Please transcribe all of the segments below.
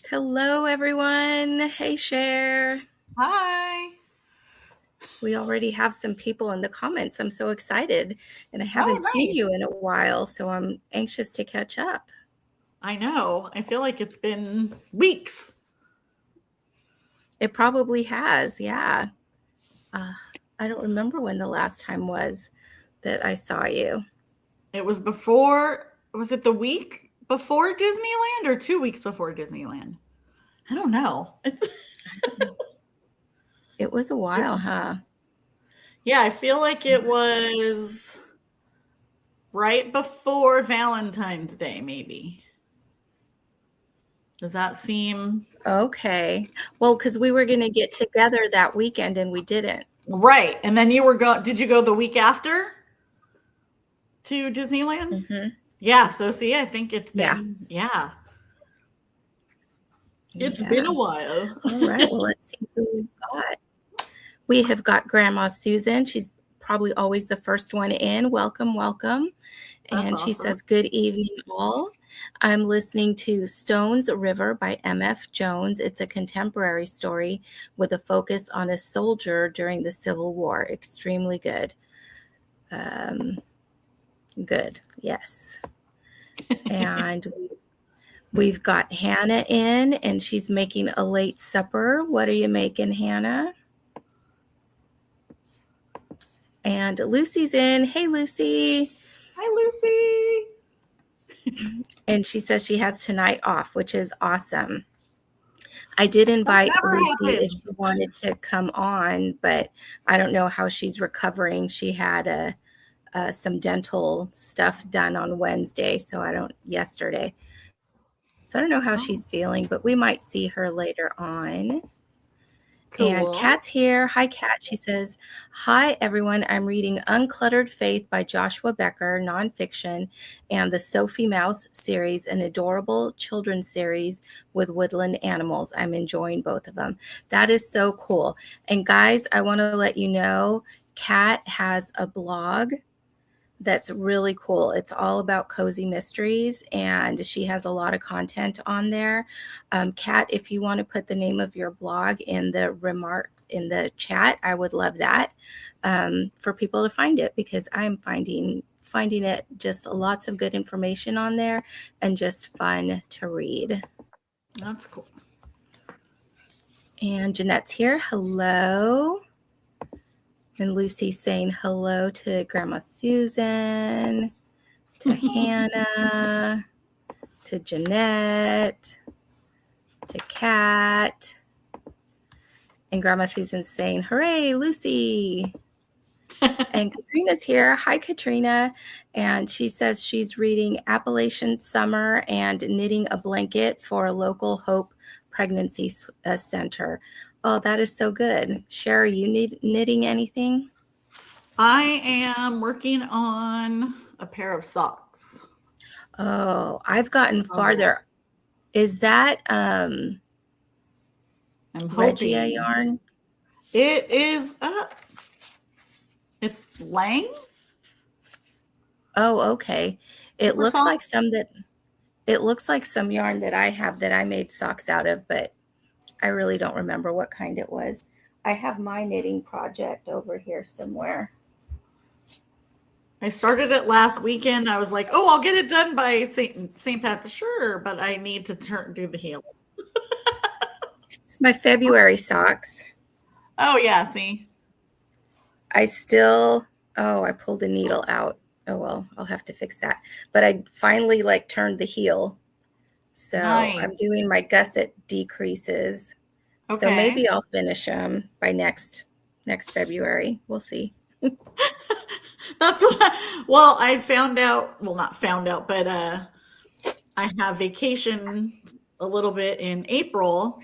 Hello, everyone. Hey, Cher. Hi. We already have some people in the comments. I'm so excited, and I haven't Oh, seen nice. you in a while, so I'm anxious to catch up. I know. I feel like it's been weeks. It probably has, yeah. Uh, I don't remember when the last time was that I saw you. It was was it the week before Disneyland or 2 weeks before Disneyland? I don't know. It was a while, huh? Yeah, I feel like it was right before Valentine's Day, maybe. Does that seem Okay. Well, because we were going to get together that weekend and we didn't. right? And then did you go the week after to Disneyland? Mm-hmm. Yeah, so see, I think Yeah. it's been Yeah. a while. All right. Well, let's see who we've got. We have got Grandma Susan. She's probably always the first one in. Welcome, welcome. That's And she awesome. says, good evening, all. I'm listening to Stone's River by M.F. Jones. It's a contemporary story with a focus on a soldier during the Civil War. Extremely good. Good, yes. And we've got Hannah in, and she's making a late supper. What are you making, Hannah? And Lucy's in. Hey, Lucy. Hi, Lucy. And she says she has tonight off, which is awesome. I did That invite never Lucy if happens. she wanted to come on, but I don't know how she's recovering. She had some dental stuff done on Wednesday, yesterday. So I don't know how Oh, she's feeling, but we might see her later on. And cool. Kat's here. Hi, Kat. She says, hi, everyone. I'm reading Uncluttered Faith by Joshua Becker, nonfiction, and the Sophie Mouse series, an adorable children's series with woodland animals. I'm enjoying both of them. That is so cool. And guys, I want to let you know, Kat has a blog that's really cool. It's all about cozy mysteries, and she has a lot of content on there. Kat, if you want to put the name of your blog in the remarks in the chat, I would love that for people to find it, because I'm finding it just lots of good information on there and just fun to read. That's cool. And Jeanette's here. Hello. And Lucy's saying hello to Grandma Susan, to Hannah, to Jeanette, to Kat. And Grandma Susan's saying, hooray, Lucy. And Katrina's here. Hi, Katrina. And she says she's reading Appalachian Summer and knitting a blanket for a local Hope Pregnancy Center. Oh, that is so good. Cher, are you knitting anything? I am working on a pair of socks. Oh, I've gotten Oh, farther. Is that I'm Regia hoping yarn? it is. It's Lang Oh, okay. It Super looks like Soft. some yarn that I have that I made socks out of, but I really don't remember what kind it was. I have my knitting project over here somewhere. I started it last weekend. I was like, "Oh, I'll get it done by St. Patrick's." Sure, but I need to do the heel. It's my February socks. Oh yeah, see. I pulled the needle out. Oh well, I'll have to fix that. But I finally turned the heel. So I'm Nice. doing my gusset decreases. So Okay. maybe I'll finish them by next February. We'll see. That's what well, I found out, well, not found out, but I have vacation a little bit in April.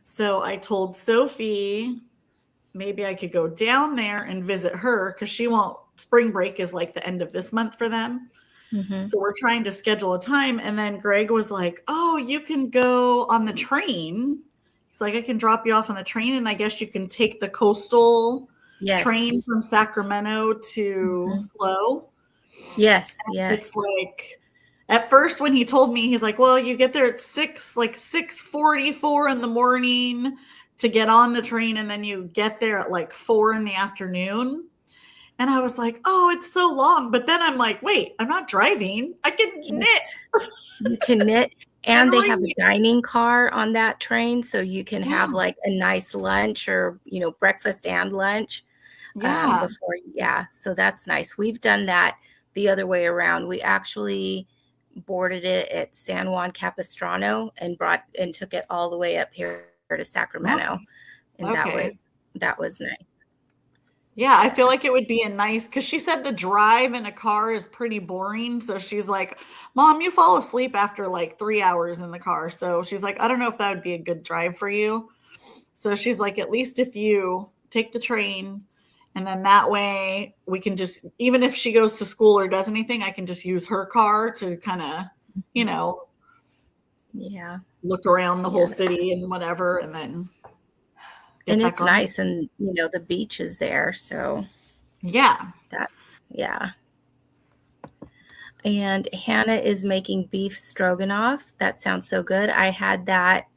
So I told Sophie maybe I could go down there and visit her because she won't, spring break is like the end of this month for them. Mm-hmm. So we're trying to schedule a time. And then Greg was like, oh, you can go on the train. He's like, I can drop you off on the train, and I guess you can take the coastal Yes. train from Sacramento to Mm-hmm. SLO. Yes. It's Yes. like At first, when he told me, he's like, well, you get there at 6:44 in the morning to get on the train, and then you get there at like 4 in the afternoon. And I was like, oh, it's so long. But then I'm like, wait, I'm not driving. I can knit Yes. You can knit, and and they have a read. dining car on that train, so you can have Yeah. like a nice lunch or, breakfast and lunch Yeah. before. Yeah, so that's nice. We've done that the other way around. We actually boarded it at San Juan Capistrano and took it all the way up here to Sacramento, and Okay. that was nice. Yeah, I feel Yeah. like it would be a nice, because she said the drive in a car is pretty boring. So she's like, Mom, you fall asleep after like 3 hours in the car. So she's like, I don't know if that would be a good drive for you. So she's like, at least if you take the train, and then that way we can just, even if she goes to school or does anything, I can just use her car to kind of, you know, Yeah. look around the Yeah. whole city and whatever, and then get And back it's on. nice, and the beach is there, so Yeah. yeah. And Hannah is making beef stroganoff. That sounds so good. I had that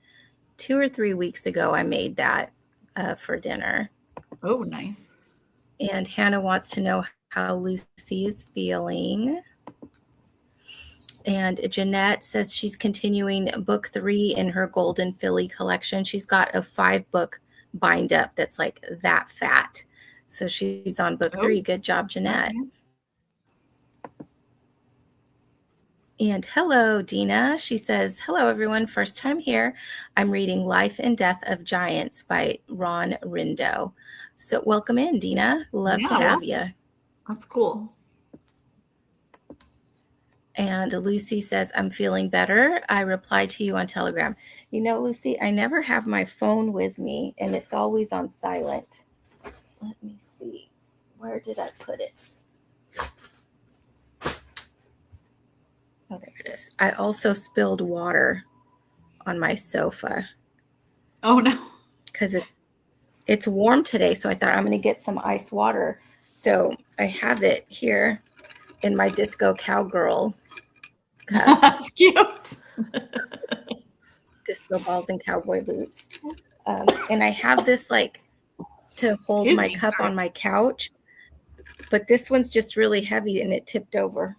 2 or 3 weeks ago. I made that for dinner. Oh, nice. And Hannah wants to know how Lucy is feeling. And Jeanette says she's continuing book 3 in her Golden Filly collection. She's got a 5-book bind up that's like that fat. So she's on book 3. Oh, Good job, Jeanette. okay. And hello, Dina. She says, hello, everyone. First time here. I'm reading Life and Death of Giants by Ron Rindo. So welcome in, Dina. Love to Yeah, have well, you. that's cool. And Lucy says, I'm feeling better. I replied to you on Telegram. Lucy, I never have my phone with me, and it's always on silent. Let me see. Where did I put it? Oh, there it is. I also spilled water on my sofa. Oh, no. Because it's warm today, so I thought I'm going to get some ice water. So I have it here in my Disco Cowgirl cup. That's cute. Disco balls and cowboy boots. And I have this like to hold my cup on my couch, but this one's just really heavy and it tipped over.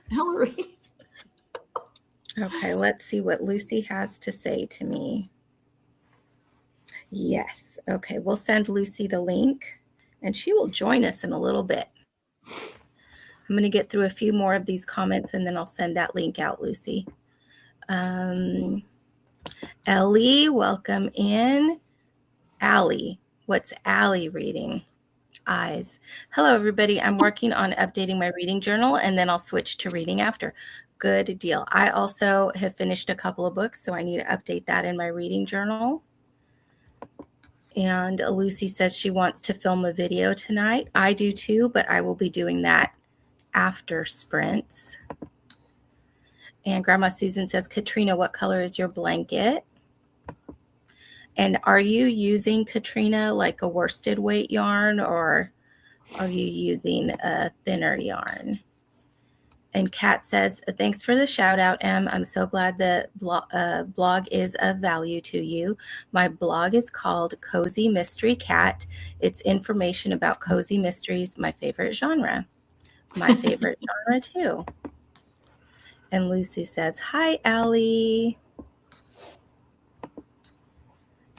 Hillary. Okay, let's see what Lucy has to say to me. Yes. Okay, we'll send Lucy the link and she will join us in a little bit. I'm going to get through a few more of these comments and then I'll send that link out, Lucy. Ellie, welcome in. Allie, what's Allie reading? Eyes. Hello, everybody. I'm working on updating my reading journal and then I'll switch to reading after. Good deal. I also have finished a couple of books, so I need to update that in my reading journal. And Lucy says she wants to film a video tonight. I do too, but I will be doing that after sprints. And Grandma Susan says, Katrina, what color is your blanket? And are you using, Katrina, like a worsted weight yarn, or are you using a thinner yarn? And Kat says, thanks for the shout out, Em. I'm so glad the blog is of value to you. My blog is called Cozy Mystery Cat. It's information about cozy mysteries, my favorite genre. My favorite genre, too. And Lucy says, hi, Allie.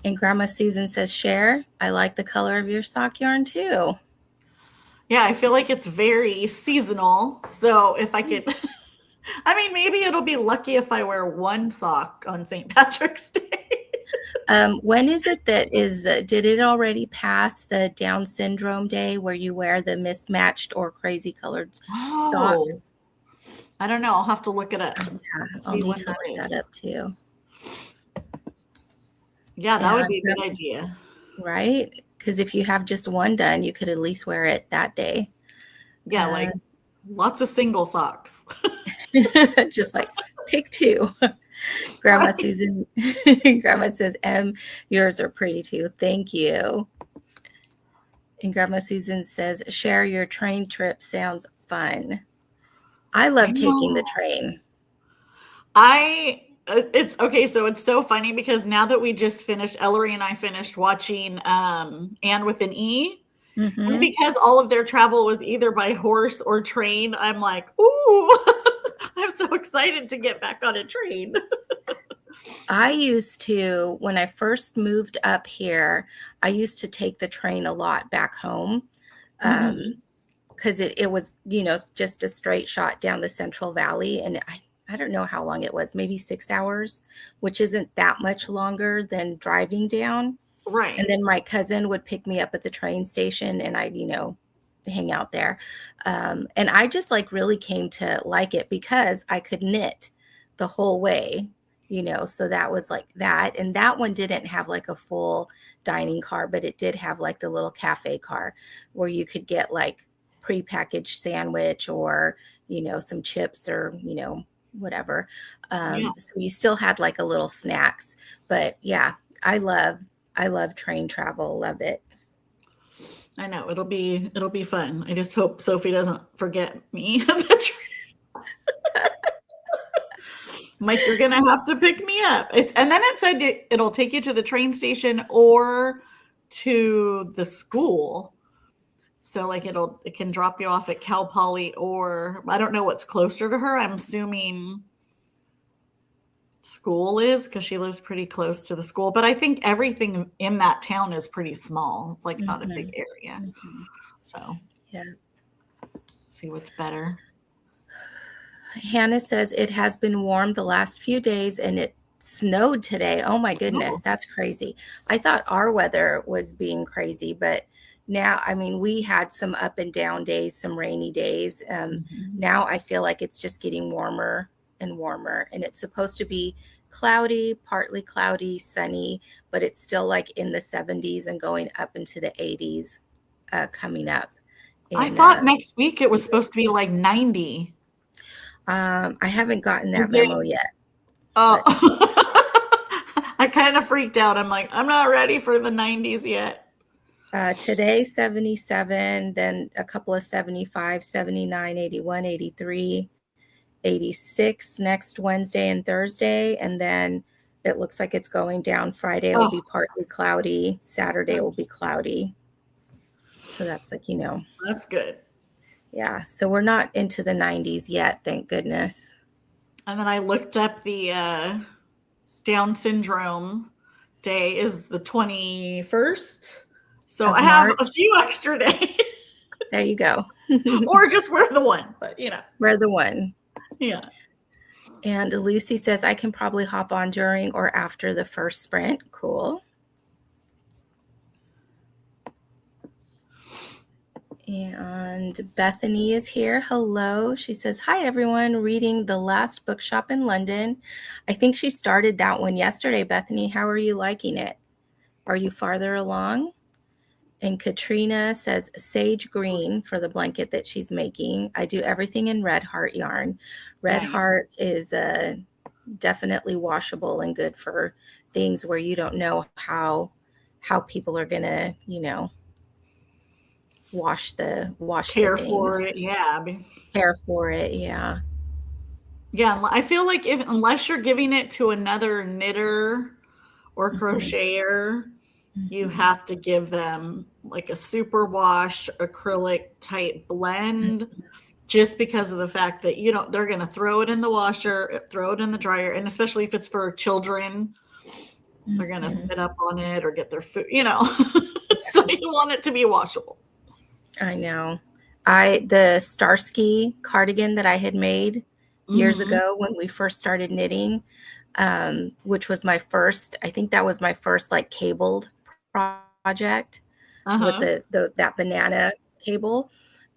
And Grandma Susan says, Cher, I like the color of your sock yarn, too. Yeah, I feel like it's very seasonal. So if I could, I mean, maybe it'll be lucky if I wear one sock on St. Patrick's Day. When is it did it already pass the Down Syndrome Day where you wear the mismatched or crazy colored socks? I don't know. I'll have to look it up. Yeah, I'll need to look that up too. Yeah, that would be a good idea. Right? Because if you have just one done, you could at least wear it that day. Yeah, like lots of single socks. Just like pick 2. Grandma right. Susan, Grandma says, Em, yours are pretty too. Thank you. And Grandma Susan says, Cher, your train trip sounds fun. I I love taking the know. train. It's okay. So it's so funny because now that we just finished, Ellery and I finished watching Anne with an E. And Mhm. because all of their travel was either by horse or train, I'm like, ooh, I'm so excited to get back on a train. I used to, when I first moved up here, I used to take the train a lot back home. Mhm. Because it was, just a straight shot down the Central Valley. And I don't know how long it was, maybe 6 hours, which isn't that much longer than driving down. And Right. then my cousin would pick me up at the train station and I'd, hang out there. And I just like really came to like it because I could knit the whole way, so that was like that. And that one didn't have like a full dining car, but it did have like the little cafe car where you could get like prepackaged sandwich or, some chips or, whatever. Yeah. So you still had like a little snacks, but yeah, I love I love train travel, love it. I know it'll be fun. I just hope Sophie doesn't forget me. at the Mike, you're gonna have to pick me up. And then it said it'll take you to the train station or to the school. So like it can drop you off at Cal Poly, or I don't know what's closer to her. I'm assuming school is because she lives pretty close to the school. But I think everything in that town is pretty small. It's like not a big Mhm, area. mhm. So Yeah. see what's better. Hannah says it has been warm the last few days and it snowed today. Oh my goodness, Oh. that's crazy. I thought our weather was being crazy, but now, I mean, we had some up and down days, some rainy days. Mhm. Now I feel like it's just getting warmer and warmer, and it's supposed to be cloudy, partly cloudy, sunny, but it's still like in the 70s and going up into the 80s coming up. I And thought next week it was supposed to be like 90. I haven't gotten that Is it? memo yet, Oh. but I kind of freaked out. I'm like, I'm not ready for the 90s yet. today 77, then a couple of 75, 79, 81, 83, 86 next Wednesday and Thursday. And then it looks like it's going down. Friday will Oh, be partly cloudy. Saturday will that's be cloudy. So that's like, that's good. yeah. So we're not into the 90s yet, thank goodness. And then I looked up the Down syndrome day is the 21st. So Of I have a March. few extra days. There you go. Or just wear the one, but We're the one. yeah. And Lucy says, I can probably hop on during or after the first sprint. Cool. And Bethany is here. Hello. She says, hi, everyone. Reading The Last Bookshop in London. I think she started that one yesterday. Bethany, how are you liking it? Are you farther along? And Katrina says, sage green for the blanket that she's making. I do everything in red heart yarn. Red Nice. heart is definitely washable and good for things where you don't know how people are gonna, wash the Care for things, it. Yeah. care for it. Yeah. Yeah. I feel like if unless you're giving it to another knitter or Mhm. crocheter, you Mhm. have to give them like a superwash acrylic type blend just because of the fact that they're going to throw it in the washer, throw it in the dryer, and especially if it's for children, they're going to Mhm. spit up on it or get their food, so you want it to be washable. I know. The Starsky cardigan that I had made years Hmm. ago when we first started knitting, which was I think that was my first like cabled project with Uh-huh. the that banana cable.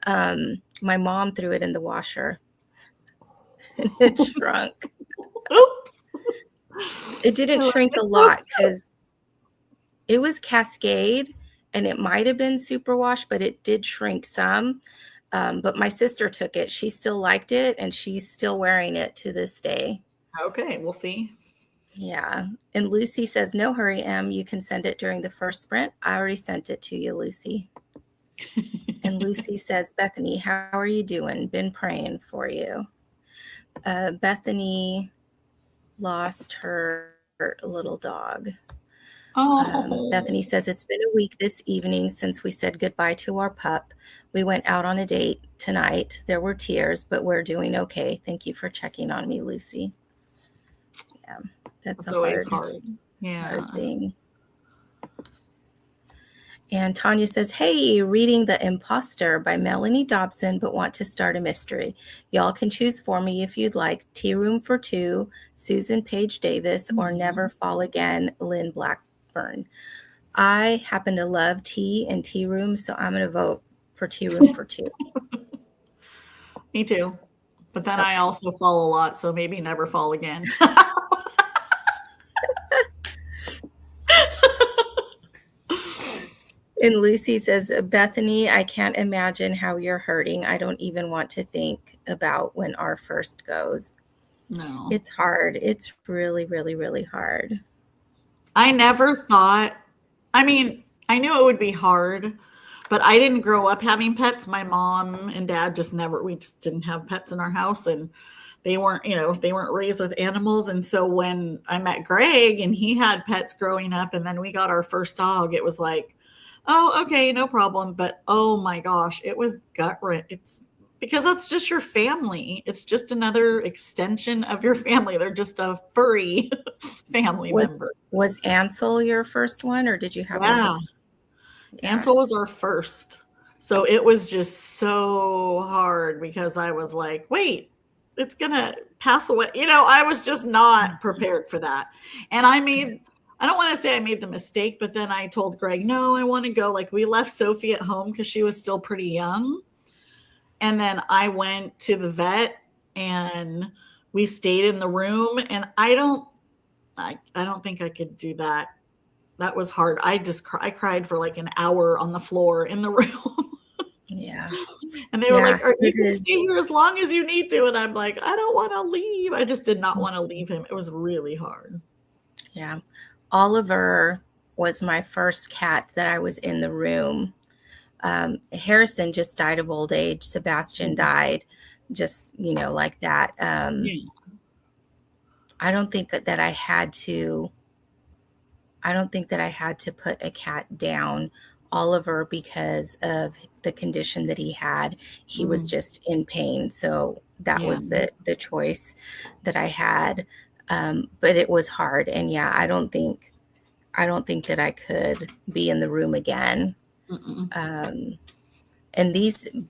My mom threw it in the washer and it shrunk. Oops. It didn't They're like, shrink a it's so lot because it was Cascade and it might have been superwash, but it did shrink some. But my sister took it. She still liked it and she's still wearing it to this day. okay, we'll see. Yeah. And Lucy says, no hurry, Em. You can send it during the first sprint. I already sent it to you, Lucy. And Lucy says, Bethany, how are you doing? Been praying for you. Bethany lost her little dog. Oh, Bethany says, it's been a week this evening since we said goodbye to our pup. We went out on a date tonight. There were tears, but we're doing okay. Thank you for checking on me, Lucy. Yeah, that's it's a always hard, hard. Yeah. hard thing. And Tanya says, hey, reading The Imposter by Melanie Dobson, but want to start a mystery. Y'all can choose for me if you'd like. Tea Room for Two, Susan Page Davis, or Never Fall Again, Lynn Blackburn. I happen to love tea and tea rooms, so I'm going to vote for Tea Room for Two. Me too. But then I also fall a lot, so maybe Never Fall Again. And Lucy says, Bethany, I can't imagine how you're hurting. I don't even want to think about when our first goes. No. It's hard. It's really, really, really hard. I never thought, I mean, I knew it would be hard, but I didn't grow up having pets. My mom and dad we just didn't have pets in our house, and they weren't raised with animals. And so when I met Greg and he had pets growing up, and then we got our first dog, it was like, oh, okay, no problem. But oh my gosh, it was gut wrench. It's because that's just your family. It's just another extension of your family. They're just a furry family member. Was Ansel your first one, or did you have one Yeah. before? Yeah. Ansel was our first. So it was just so hard because I was like, wait, it's going to pass away. I was just not prepared for that. And I don't want to say I made the mistake, but then I told Greg, no, I want to go. Like, we left Sophie at home because she was still pretty young. And then I went to the vet and we stayed in the room. And I don't think I could do that. That was hard. I cried for like an hour on the floor in the room. Yeah. And they were like, you can stay here as long as you need to. And I'm like, I don't want to leave. I just did not want to leave him. It was really hard. Yeah. Oliver was my first cat that I was in the room. Harrison just died of old age. Sebastian died just, like that. I don't think that I had to put a cat down. Oliver, because of the condition that he had, he was just in pain. So that was the choice that I had. But it was hard. And yeah, I don't think that I could be in the room again. And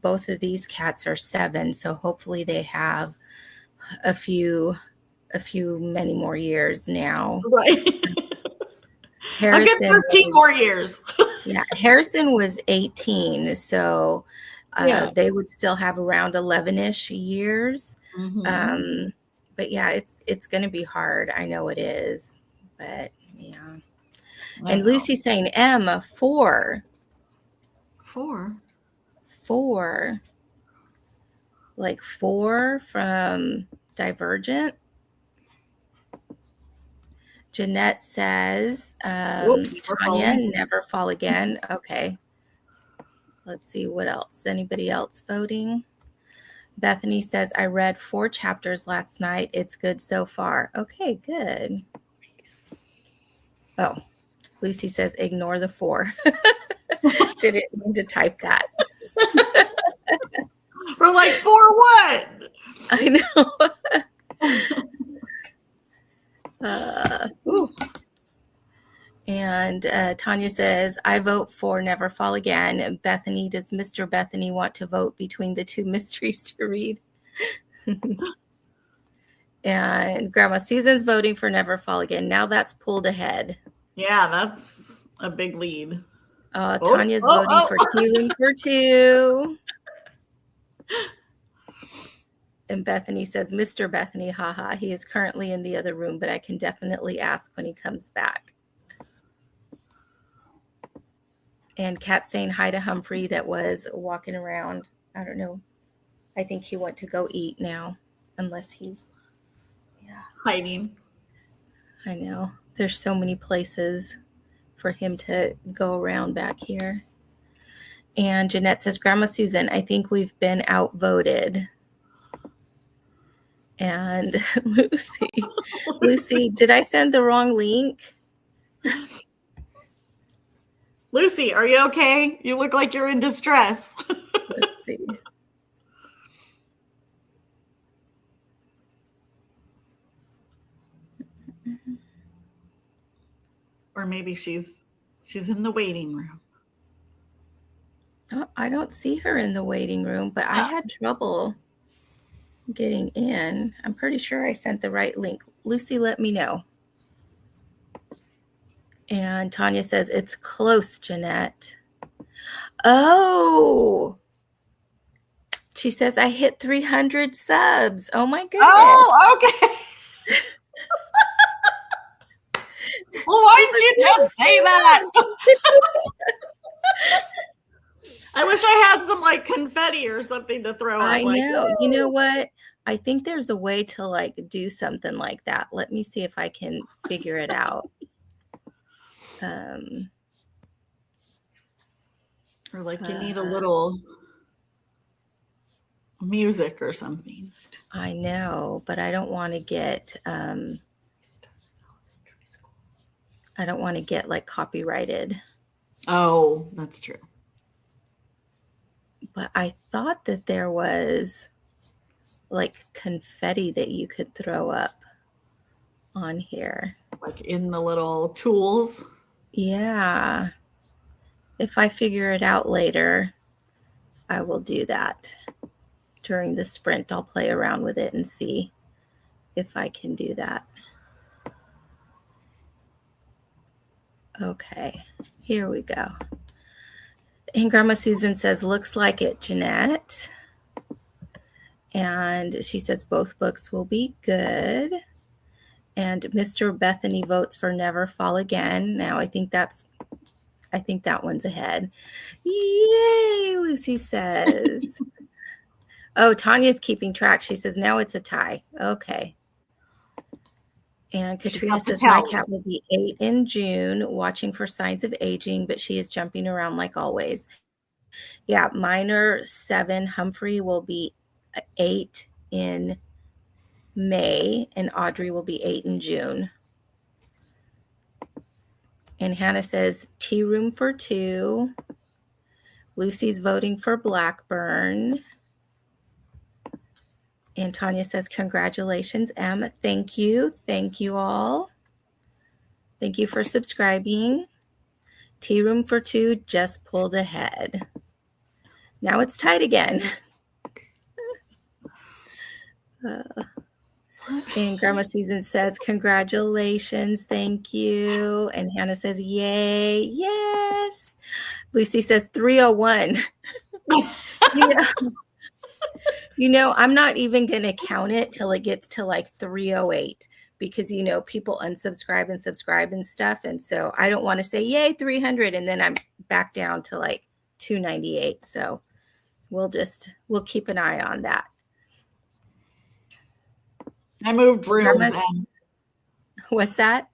both of these cats are 7. So hopefully they have many more years now. Right. Harrison, a good 13 more years. Yeah, Harrison was 18, so they would still have around 11-ish years. But yeah, it's going to be hard. I know it is, but yeah. And Lucy's saying, 4. 4. Like 4 from Divergent. Jeanette says, Tanya, Never Fall Again. Okay. Let's see what else. Anybody else voting? Bethany says, I read 4 chapters last night. It's good so far. Okay, good. Oh, Lucy says, ignore the 4. Didn't mean to type that. We're like, 4 what? I know. And Tanya says, I vote for Never Fall Again. And Bethany, does Mr. Bethany want to vote between the 2 mysteries to read? And Grandma Susan's voting for Never Fall Again. Now that's pulled ahead. Yeah, that's a big lead. Tanya's voting for Tea Room for Two. And Bethany says, Mr. Bethany, haha, he is currently in the other room, but I can definitely ask when he comes back. And Kat saying hi to Humphrey that was walking around. I don't know. I think he went to go eat now, unless he's hiding. I know. There's so many places for him to go around back here. And Jeanette says, Grandma Susan, I think we've been outvoted. And Lucy, did I send the wrong link? Lucy, are you okay? You look like you're in distress. Let's see. Or maybe she's in the waiting room. Oh, I don't see her in the waiting room, but I had trouble getting in. I'm pretty sure I sent the right link. Lucy, let me know. And Tanya says, it's close, Jeanette. Oh, she says, I hit 300 subs. Oh, my goodness. Oh, okay. Well, why didn't you just say that? I wish I had some like confetti or something to throw up. I know. You know what? I think there's a way to like do something like that. Let me see if I can figure it out. Or like you need a little music or something. I know, but I don't want to get like copyrighted. Oh, that's true. But I thought that there was like confetti that you could throw up on here. Like in the little tools. Yeah. If I figure it out later, I will do that. During the sprint, I'll play around with it and see if I can do that. Okay, here we go. And Grandma Susan says, looks like it, Jeanette. And she says both books will be good. And Mr. Bethany votes for Never Fall Again. Now I think that one's ahead. Yay, Lucy says. Oh, Tanya's keeping track. She says, now it's a tie. Okay. And Katrina says, my cat will be 8 in June, watching for signs of aging, but she is jumping around like always. Yeah, mine are 7. Humphrey will be 8 in May, and Audrey will be 8 in June. And Hannah says, tea room for 2. Lucy's voting for Blackburn. And Tanya says, congratulations, Em. Thank you. Thank you all. Thank you for subscribing. Tea room for 2 just pulled ahead. Now it's tied again. And Grandma Susan says, congratulations. Thank you. And Hannah says, yay. Yes. Lucy says 301. You know, I'm not even going to count it till it gets to like 308 because, you know, people unsubscribe and subscribe and stuff. And so I don't want to say, yay, 300. And then I'm back down to like 298. So we'll keep an eye on that. I moved rooms. What's that?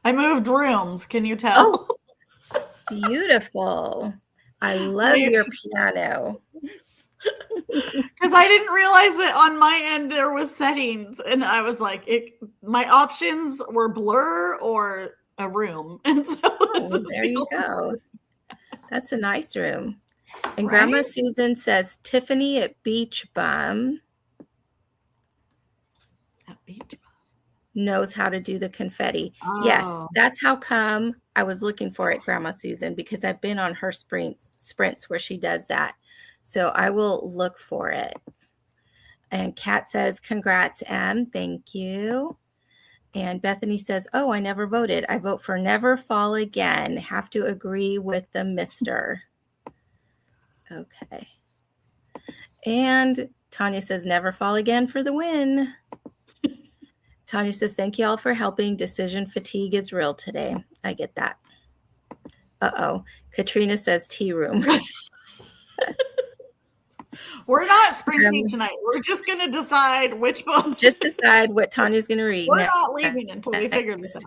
I moved rooms. Can you tell? Oh, beautiful. I love your piano. Because I didn't realize that on my end there was settings, and I was like, my options were blur or a room, and so there you go. That's a nice room. And right? Grandma Susan says Tiffany at Beach Bum. At Beach Bum knows how to do the confetti. Oh. Yes, that's how come I was looking for it, Grandma Susan, because I've been on her sprints where she does that. So I will look for it. And Kat says, congrats, Em. Thank you. And Bethany says, oh, I never voted. I vote for Never Fall Again. Have to agree with the mister. Okay. And Tanya says, Never Fall Again for the win. Tanya says, thank you all for helping. Decision fatigue is real today. I get that. Uh-oh. Katrina says tea room. We're not sprinting tonight. We're just going to decide which book. Just decide what Tanya's going to read. We're not leaving until we figure this out.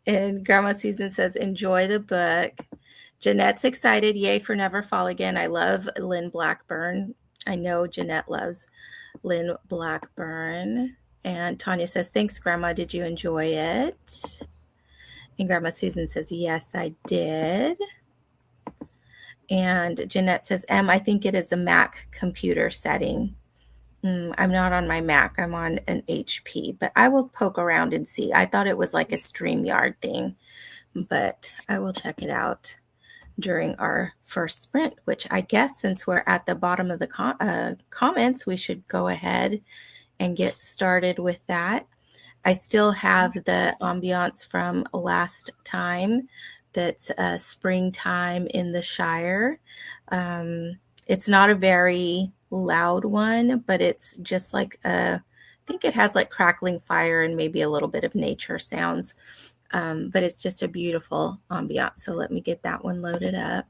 And Grandma Susan says, enjoy the book. Jeanette's excited. Yay for Never Fall Again. I love Lynn Blackburn. I know Jeanette loves Lynn Blackburn. And Tanya says, thanks, Grandma. Did you enjoy it? And Grandma Susan says, yes, I did. And Jeanette says, I think it is a Mac computer setting. I'm not on my Mac. I'm on an HP, but I will poke around and see. I thought it was like a StreamYard thing, but I will check it out during our first sprint, which I guess since we're at the bottom of the comments, we should go ahead and get started with that. I still have the ambiance from last time. That's springtime in the Shire. It's not a very loud one, but it's just like I think it has like crackling fire and maybe a little bit of nature sounds. But it's just a beautiful ambiance. So let me get that one loaded up.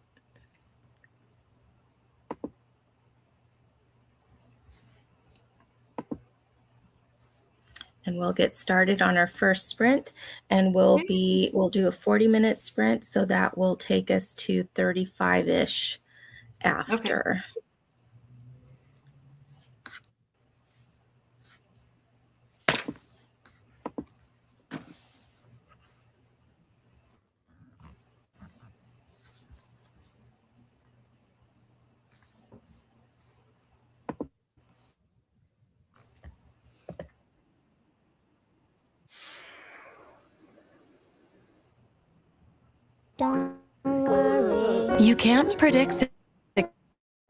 And we'll get started on our first sprint, and we'll do a 40-minute sprint, so that will take us to 35-ish after. Okay. Don't worry. You can't predict sick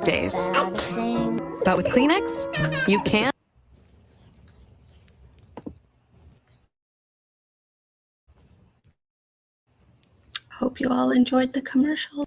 days, but with Kleenex, you can. Hope you all enjoyed the commercial.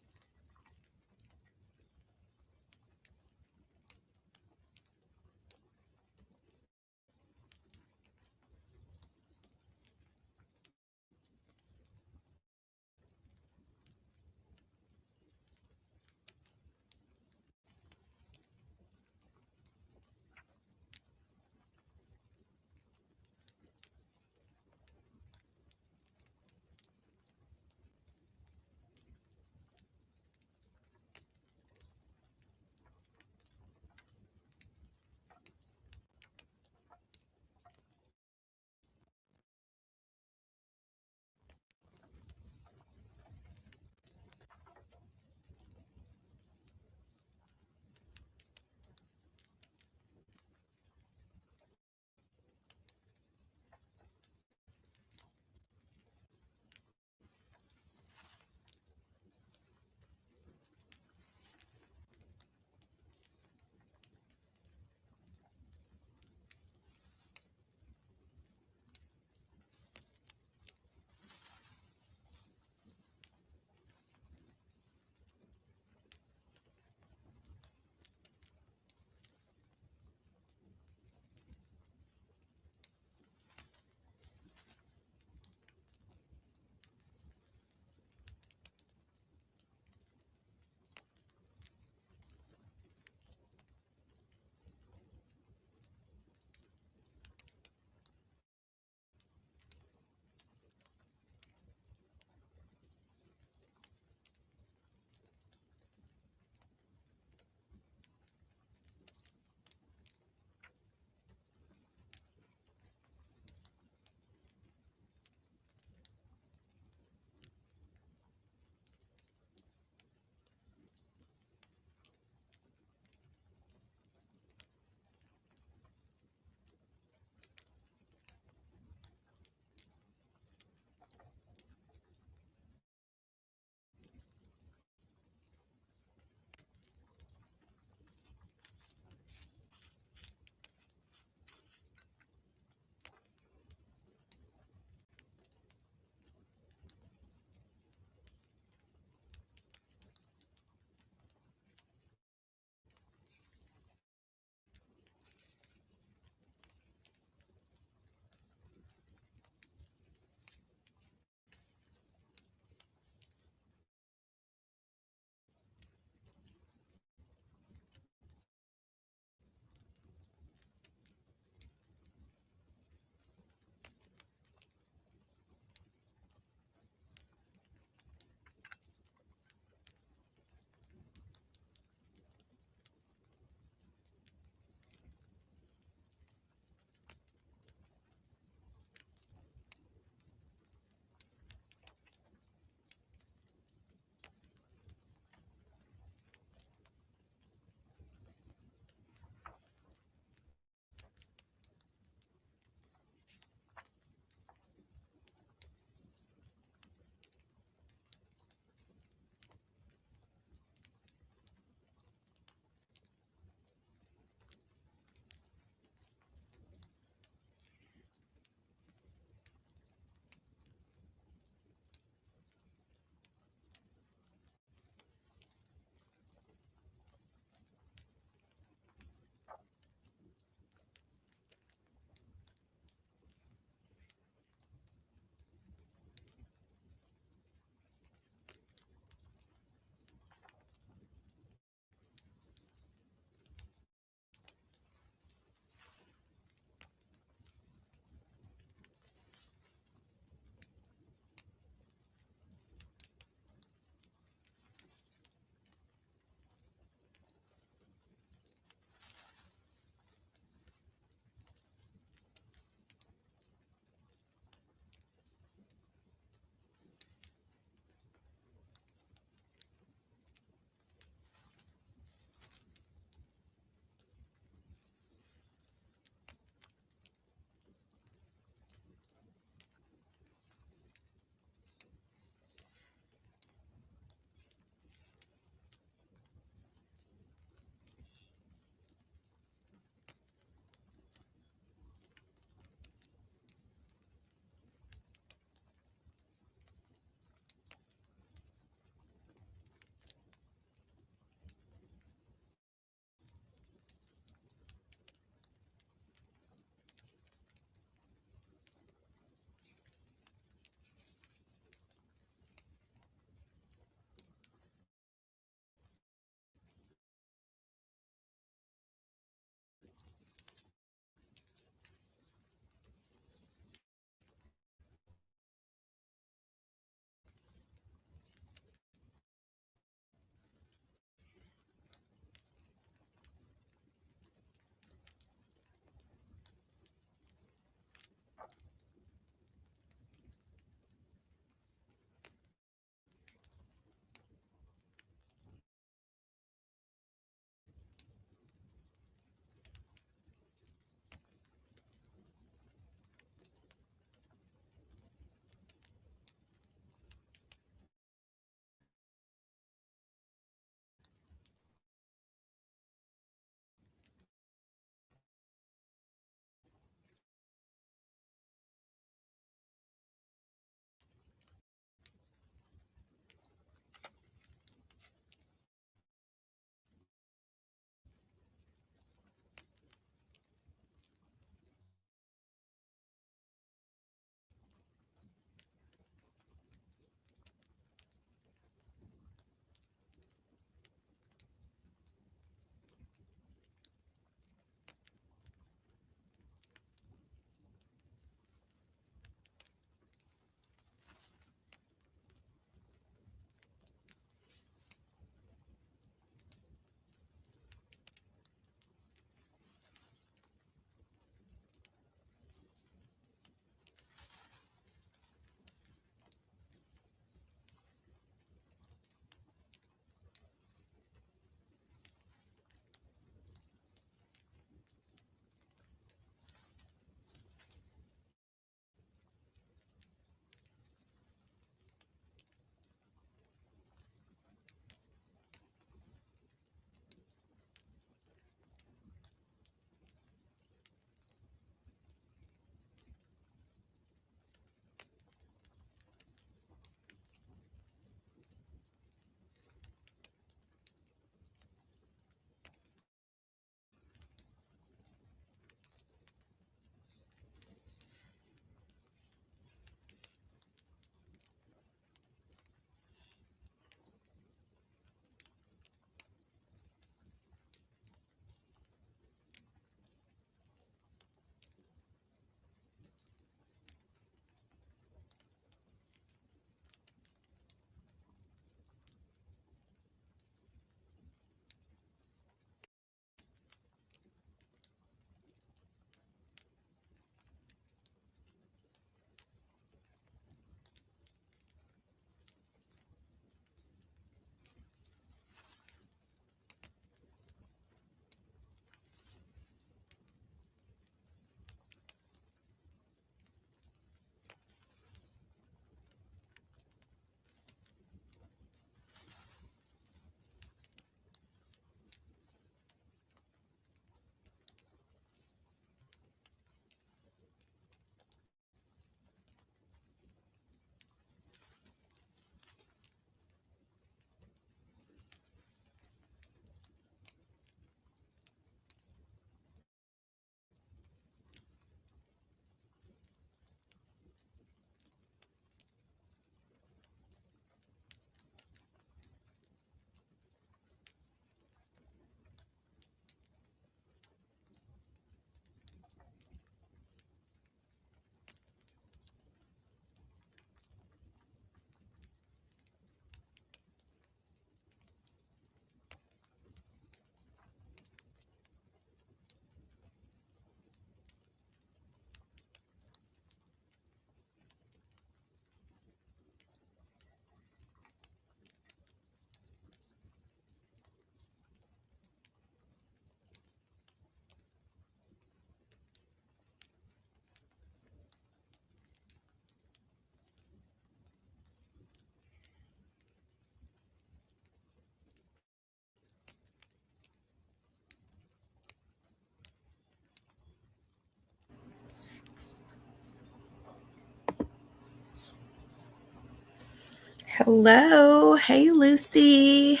Hello. Hey, Lucy.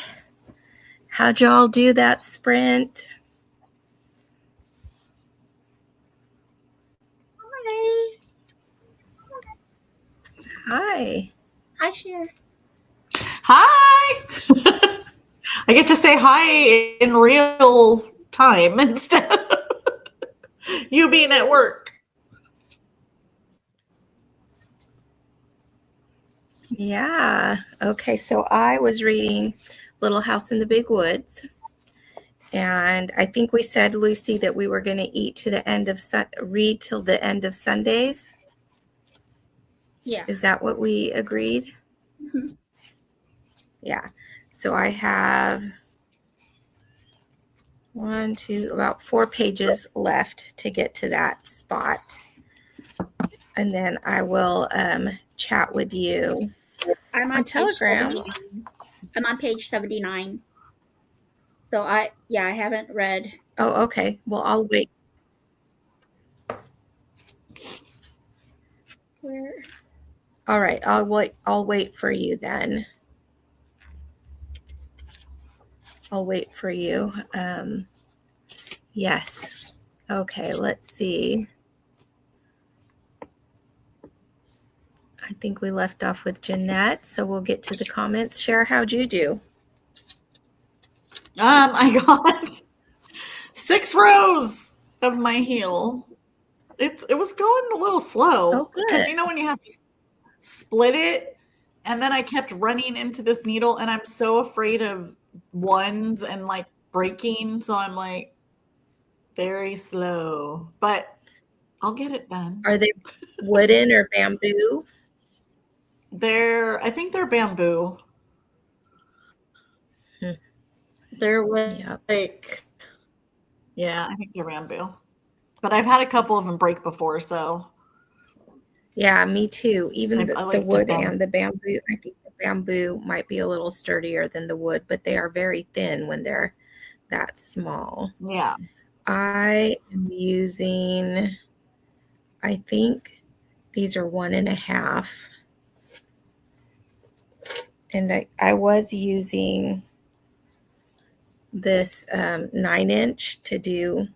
How'd y'all do that sprint? Hi. Hi. Hi, Cher. Hi. I get to say hi in real time instead of you being at work. Yeah. Okay. So I was reading Little House in the Big Woods. And I think we said, Lucy, that we were going to eat to the end of read till the end of Sundays. Yeah. Is that what we agreed? Mm-hmm. Yeah. So I have about 4 pages left to get to that spot. And then I will chat with you I'm on on Telegram. page 79. I'm on page 79. So I haven't read. Oh, okay. Well, I'll wait. Where? All right. I'll wait for you then. I'll wait for you. Yes. Okay. Let's see. I think we left off with Jeanette, so we'll get to the comments. Cher, how'd you do? I got 6 rows of my heel. It was going a little slow. Oh, good. Because when you have to split it, and then I kept running into this needle, and I'm so afraid of ones and like breaking, so I'm like very slow. But I'll get it done. Are they wooden or bamboo? I think they're bamboo. They're Yep. Yeah, I think they're bamboo. But I've had a couple of them break before, so. Yeah, me too. Even I the like wood to and the bamboo. I think the bamboo might be a little sturdier than the wood, but they are very thin when they're that small. Yeah. I am using, I think these are 1.5. And I was using this 9-inch to do,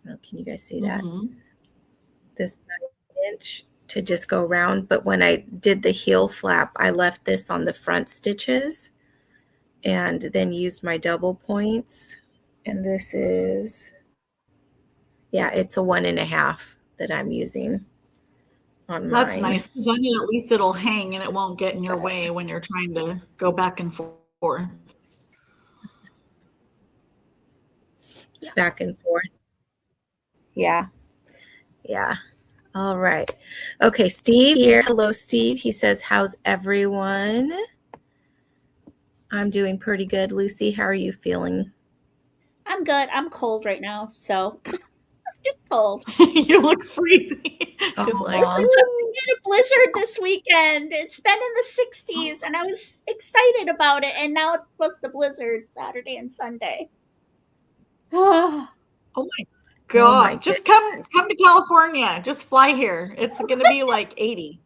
oh, can you guys see that? Mm-hmm. This 9-inch to just go around. But when I did the heel flap, I left this on the front stitches and then used my double points. And this is, yeah, it's a 1.5 that I'm using on mine. That's nice, because then at least it'll hang and it won't get in your way when you're trying to go back and forth. Yeah. Back and forth. Yeah. Yeah. All right. Okay, Steve here. Hello, Steve. He says, how's everyone? I'm doing pretty good. Lucy, how are you feeling? I'm good. I'm cold right now, so just cold. You look freezing. She's like, Aw. We had a blizzard this weekend. It's been in the 60s, and I was excited about it. And now it's supposed to blizzard Saturday and Sunday. oh my Oh my God. Just come to California. Just fly here. It's going to be like 80.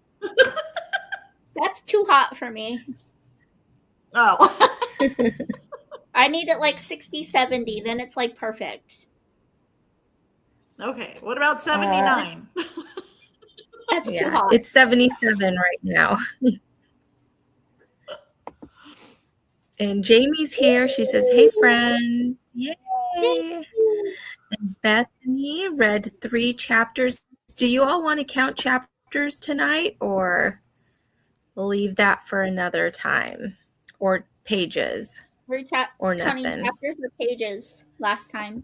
That's too hot for me. Oh. I need it like 60, 70. Then it's like perfect. Okay. What about 79? That's too Yeah, hot. it's 77 right now. And Jamie's here. She says, hey, friends. Yay. And Bethany read 3 chapters. Do you all want to count chapters tonight or leave that for another time? Or pages? We're Or counting nothing? chapters or pages last time.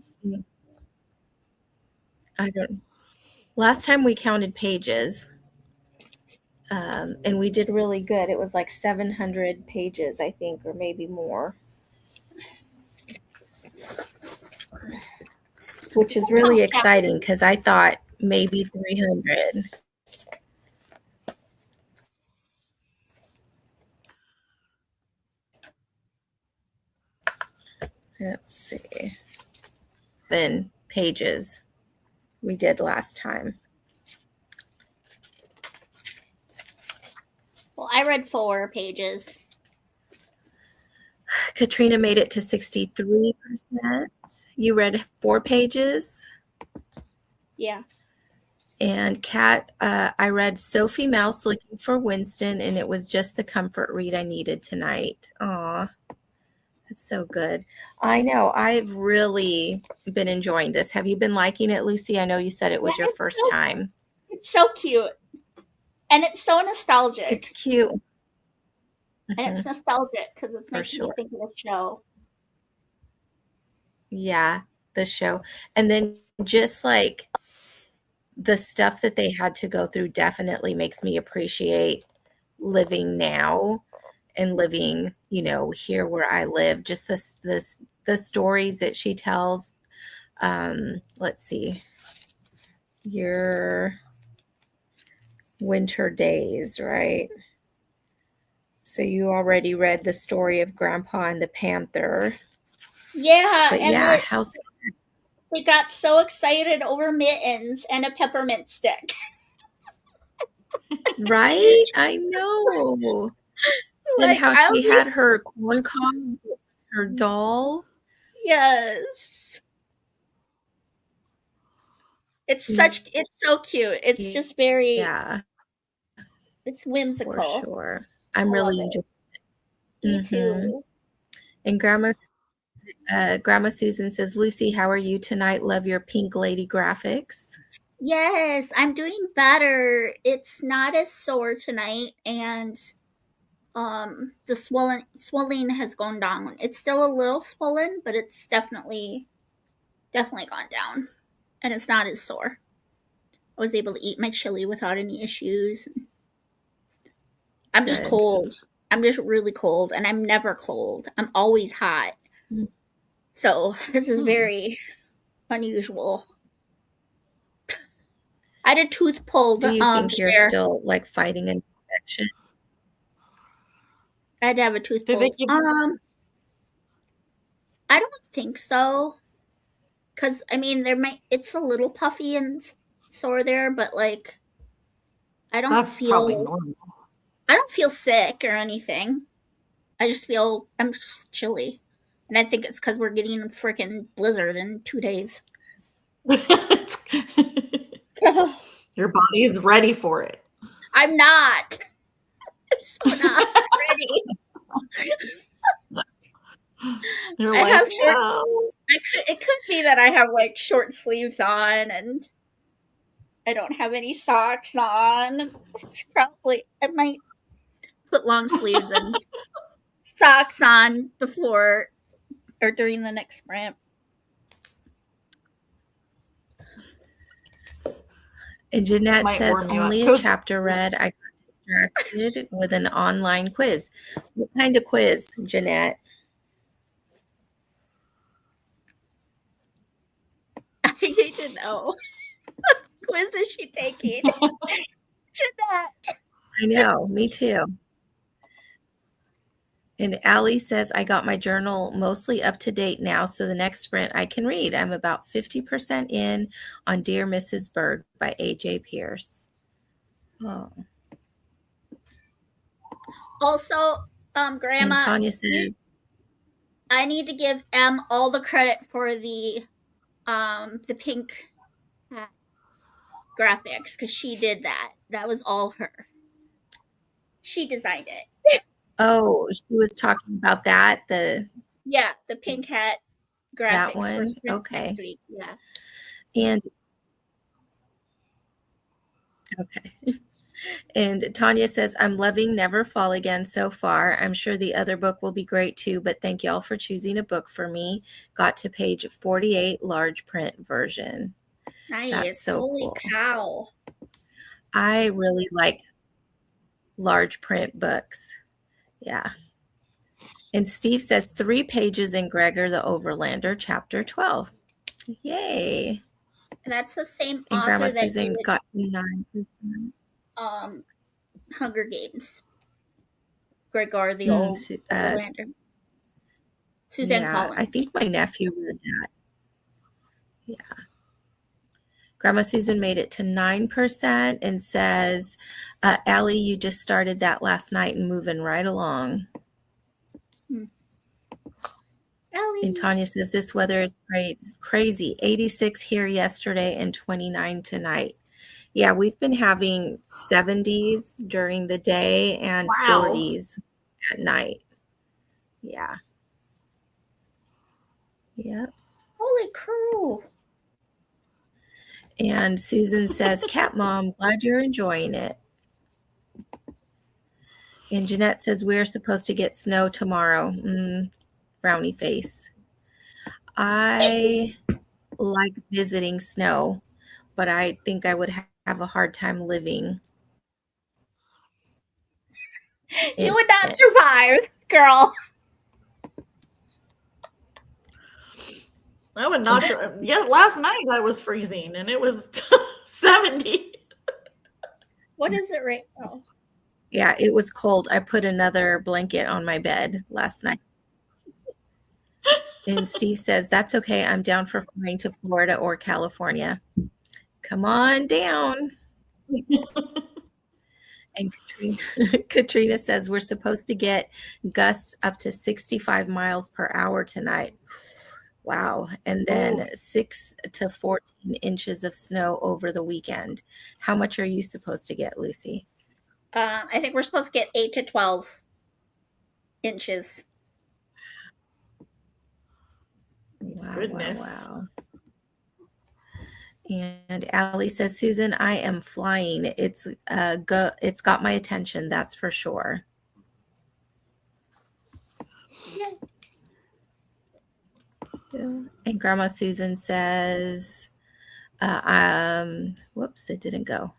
I don't. Last time we counted pages. And we did really good. It was like 700 pages, I think, or maybe more. Which is really exciting because I thought maybe 300. Let's see. 7 pages we did last time. Well, I I read 4 pages. Katrina made it to 63%. You read 4 pages. Yeah. And Kat, I read Sophie Mouse Looking for Winston, and it was just the comfort read I needed tonight. Aw, that's so good. I know. I've really been enjoying this. Have you been liking it, Lucy? I know you said it was your first time. It's so cute. And it's so nostalgic. It's cute. And it's nostalgic because it's For making sure. me think of the show. Yeah, the show. And then just like the stuff that they had to go through definitely makes me appreciate living now and living, here where I live. Just the stories that she tells. Let's see. Your winter days, right? So you already read the story of Grandpa and the Panther. Yeah, But and yeah, they got so excited over mittens and a peppermint stick. right? I know. And how she had her corn cob, her doll. Yes. It's so cute. It's just very, it's whimsical. For sure. I'm really enjoying it. Me too. And Grandma Susan says, Lucy, how are you tonight? Love your pink lady graphics. Yes, I'm doing better. It's not as sore tonight, and the swelling has gone down. It's still a little swollen, but it's definitely gone down, and it's not as sore. I was able to eat my chili without any issues. I'm just cold. I'm just really cold, and I'm never cold. I'm always hot. So this is very unusual. I had a tooth pulled. Do you think you're Cher. still like fighting an infection? I had to have a tooth pulled. I don't think so. Cause I mean, it's a little puffy and sore there, but like, I don't feel sick or anything. I'm just chilly, and I think it's because we're getting a freaking blizzard in 2 days. Your body is ready for it. I'm not. I'm so not ready. You're like, it could be that I have like short sleeves on and I don't have any socks on. It's probably, I might put long sleeves and socks on before or during the next sprint. And Jeanette says, only a chapter read. I got distracted with an online quiz. What kind of quiz, Jeanette? I need to know. What quiz is she taking? Jeanette. I know, me too. And Allie says, I got my journal mostly up to date now, so the next sprint I can read. I'm about 50% in on Dear Mrs. Bird by A.J. Pierce. Oh. Also, Grandma, and Tanya said, I need to give Em all the credit for the pink hat graphics because she did that. That was all her. She designed it. Oh, she was talking about that. The pink hat graphics. That one. Okay. Next week. Yeah. And okay. And Tanya says, I'm loving Never Fall Again so far. I'm sure the other book will be great too, but thank y'all for choosing a book for me. Got to page 48, large print version. Nice. That's so Holy cool. cow. I really like large print books. Yeah. And Steve says 3 pages in Gregor the Overlander, chapter 12. Yay. And that's the same and author Grandma that Susan did, got 9%. Hunger Games. Gregor the Overlander. Suzanne Collins. I think my nephew read that. Yeah. Grandma Susan made it to 9% and says, Allie, you just started that last night and moving right along. Ellie. And Tanya says, this weather is crazy. 86 here yesterday and 29 tonight. Yeah, we've been having 70s during the day and Wow. 40s at night. Yeah. Yep. Holy crow. And Susan says, Cat Mom, glad you're enjoying it. And Jeanette says, we're supposed to get snow tomorrow. Frowny face. I like visiting snow, but I think I would have a hard time living. You would not survive, girl. I would not. Yeah, last night I was freezing and it was 70. What is it right now? Yeah, it was cold. I put another blanket on my bed last night. And Steve says, that's okay. I'm down for flying to Florida or California. Come on down. And Katrina says, we're supposed to get gusts up to 65 miles per hour tonight. Wow. And then 6 to 14 inches of snow over the weekend. How much are you supposed to get, Lucy? I think we're supposed to get 8 to 12 inches. Wow, Goodness. wow. And Allie says, Susan, I am flying. It's got my attention, that's for sure. Yeah. And Grandma Susan says, whoops, it didn't go.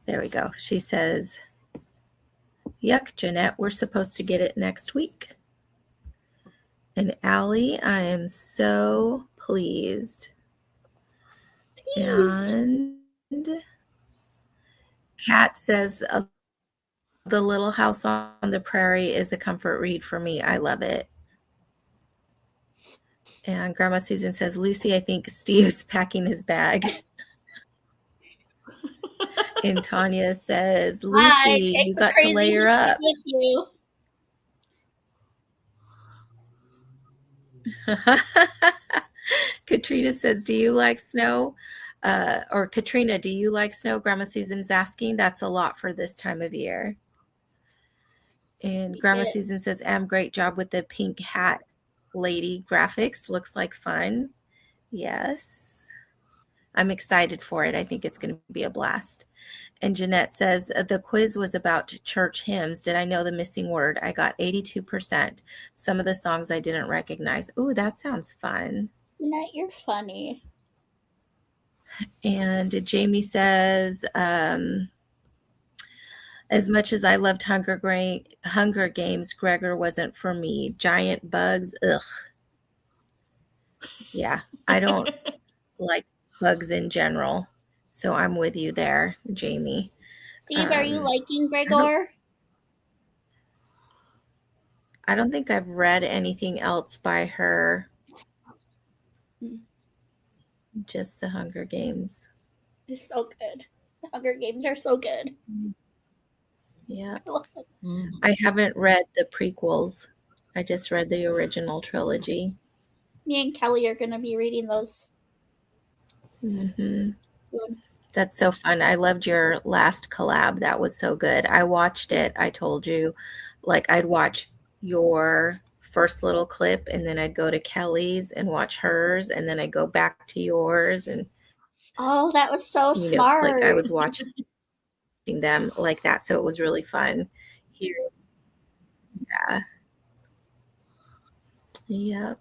There we go. She says, yuck, Jeanette, we're supposed to get it next week. And Allie, I am so pleased. And Kat says, The Little House on the Prairie is a comfort read for me. I love it. And Grandma Susan says, Lucy, I think Steve's packing his bag. And Tanya says, Lucy, you got to layer up. With you. Katrina says, do you like snow? Or Katrina, do you like snow? Grandma Susan's asking. That's a lot for this time of year. And Grandma Susan says, great job with the pink hat lady graphics. Looks like fun. Yes. I'm excited for it. I think it's going to be a blast. And Jeanette says, the quiz was about church hymns. Did I know the missing word? I got 82%. Some of the songs I didn't recognize. Ooh, that sounds fun. Jeanette, you're funny. And Jamie says, as much as I loved Hunger Games, Gregor wasn't for me. Giant bugs, ugh. Yeah, I don't like bugs in general. So I'm with you there, Jamie. Steve, are you liking Gregor? I don't think I've read anything else by her. Just the Hunger Games. It's so good. The Hunger Games are so good. Yeah. I haven't read the prequels. I just read the original trilogy. Me and Kelly are going to be reading those. Mm-hmm. That's so fun. I loved your last collab. That was so good. I watched it. I told you, like, I'd watch your first little clip and then I'd go to Kelly's and watch hers and then I'd go back to yours. And oh, that was so smart. Like I was watching them like that. So it was really fun here. Yeah. Yep.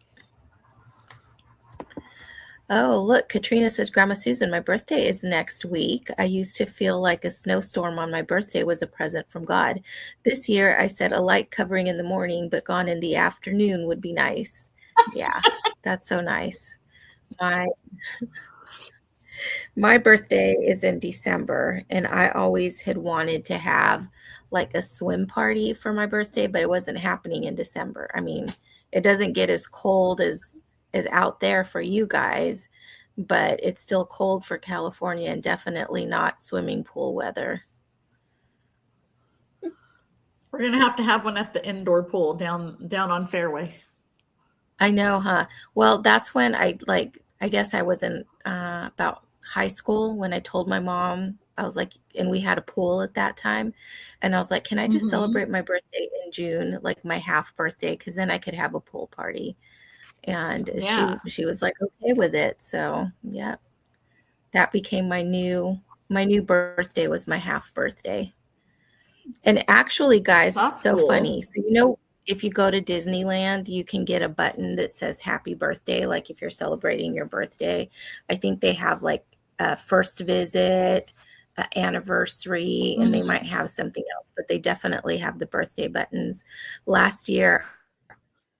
Oh, look, Katrina says, Grandma Susan, my birthday is next week. I used to feel like a snowstorm on my birthday was a present from God. This year, I said a light covering in the morning, but gone in the afternoon would be nice. Yeah, that's so nice. My birthday is in December, and I always had wanted to have like a swim party for my birthday, but it wasn't happening in December. I mean, it doesn't get as cold as out there for you guys, but it's still cold for California and definitely not swimming pool weather. We're gonna have to have one at the indoor pool down on Fairway. I know, huh? Well, that's when I guess I was in about high school when I told my mom, I was like, and we had a pool at that time. And I was like, can I just Mm-hmm. celebrate my birthday in June, like my half birthday? Because then I could have a pool party. And Yeah, she was like, okay with it. So yeah, that became my new birthday was my half birthday. And actually, guys, that's so cool. funny. So, if you go to Disneyland, you can get a button that says happy birthday, like if you're celebrating your birthday. I think they have like a first visit, a anniversary, and they Mm-hmm. might have something else, but they definitely have the birthday buttons. Last year,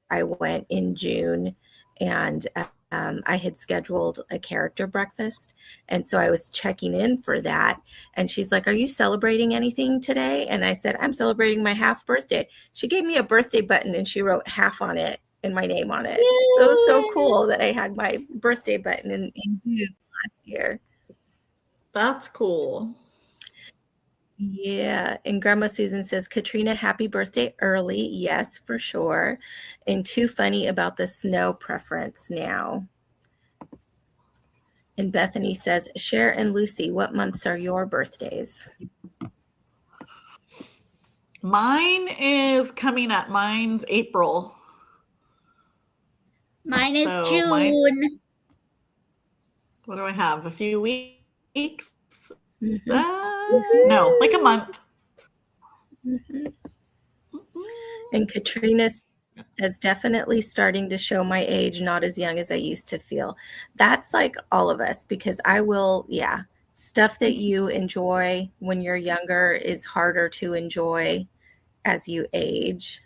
I went in June and I had scheduled a character breakfast. And so I was checking in for that. And she's like, are you celebrating anything today? And I said, I'm celebrating my half birthday. She gave me a birthday button and she wrote half on it and my name on it. So it was so Yay! cool that I had my birthday button in June last year. That's cool. Yeah, and Grandma Susan says, Katrina, happy birthday early. Yes, for sure. And too funny about the snow preference now. And Bethany says, Cher and Lucy, what months are your birthdays? Mine is coming up. Mine's April. Mine is So my June. what do I have? A few weeks? Hmm. No, like a month. Hmm. And Katrina says, definitely starting to show my age, not as young as I used to feel. That's like all of us because yeah, stuff that you enjoy when you're younger is harder to enjoy as you age.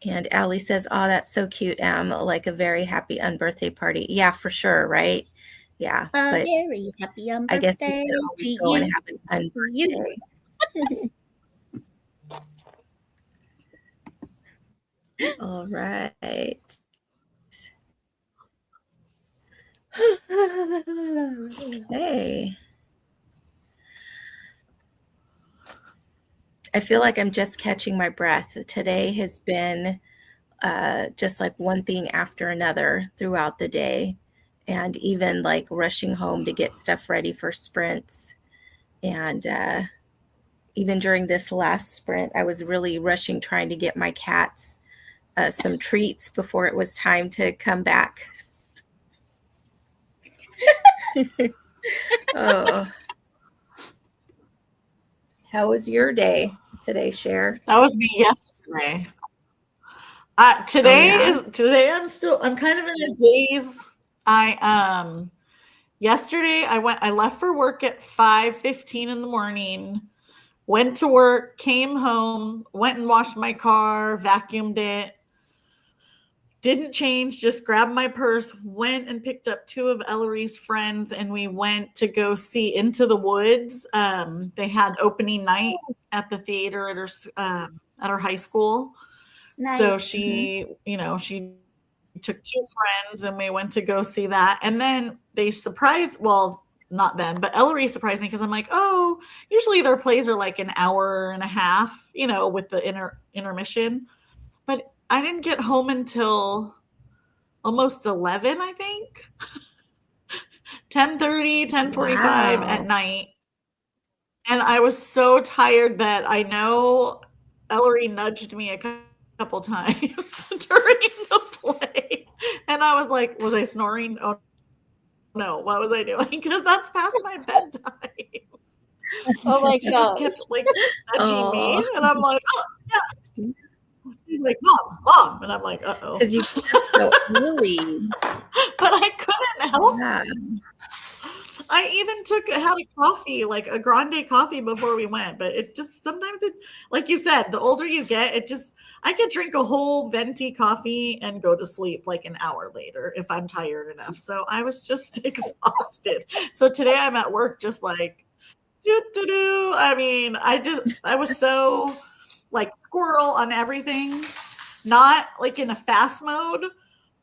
And Allie says, oh, that's so cute, Em, like a very happy unbirthday party. Yeah, for sure, right? Yeah, A but very happy I guess you birthday could to always go and you. have an You. unbirthday. All right. Hey, I feel like I'm just catching my breath. Today has been just like one thing after another throughout the day, and even like rushing home to get stuff ready for sprints. And even during this last sprint, I was really rushing trying to get my cats some treats before it was time to come back. Oh, how was your day today, Cher? That was me yesterday. Oh yeah. Today I'm kind of in a daze. I yesterday I left for work at 5:15 in the morning, went to work, came home, went and washed my car, vacuumed it, didn't change, just grabbed my purse, went and picked up two of Ellery's friends, and we went to go see Into the Woods. They had opening night at the theater at our high school. So Nice. Mhm. she took two friends and we went to go see that. And then they surprised, well, not then, but Ellery surprised me because I'm like, oh, usually their plays are like an hour and a half, with the intermission. But I didn't get home until almost 11, I think. 10:30, 10:45 at Wow. night. And I was so tired that I know Ellery nudged me a couple times during the play. And I was like, was I snoring? Oh no, what was I doing? Because that's past my bedtime. Oh my She just god. kept like nudging me. Oh, And I'm like, oh yeah. She's like, mom. And I'm like, uh-oh. because you get up so early. But I couldn't help. Yeah. I even had a coffee, like a grande coffee before we went, but it just sometimes like you said, the older you get, I could drink a whole venti coffee and go to sleep like an hour later if I'm tired enough. So I was just exhausted. So today I'm at work just like, do. I mean, I was so like squirrel on everything, not like in a fast mode,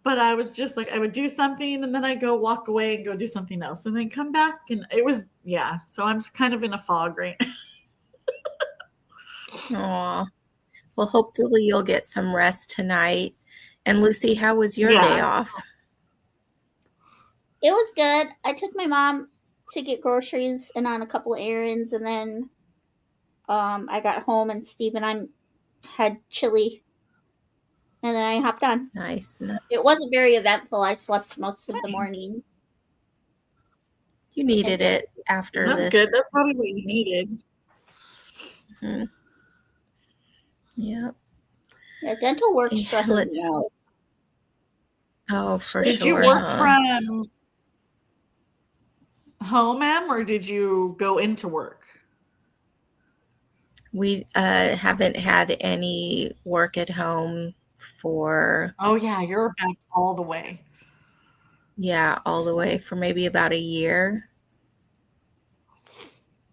but I was just like, I would do something and then I go walk away and go do something else and then come back. And it was, yeah. So I'm just kind of in a fog right now. Aw. Well, hopefully you'll get some rest tonight. And Lucy, how was your day off? It was good. I took my mom to get groceries and on a couple of errands, and then I got home and Steve and I had chili, and then I hopped on. Nice. It wasn't very eventful. I slept most of the morning. You needed it after That's this. good. That's probably what you needed. Mm-hmm. Yeah. Yeah, dental work stresses me out. Oh, for Did sure. you work from home, Em, or did you go into work? We haven't had any work at home for... Oh, yeah, you're back all the way. Yeah, all the way for maybe about a year.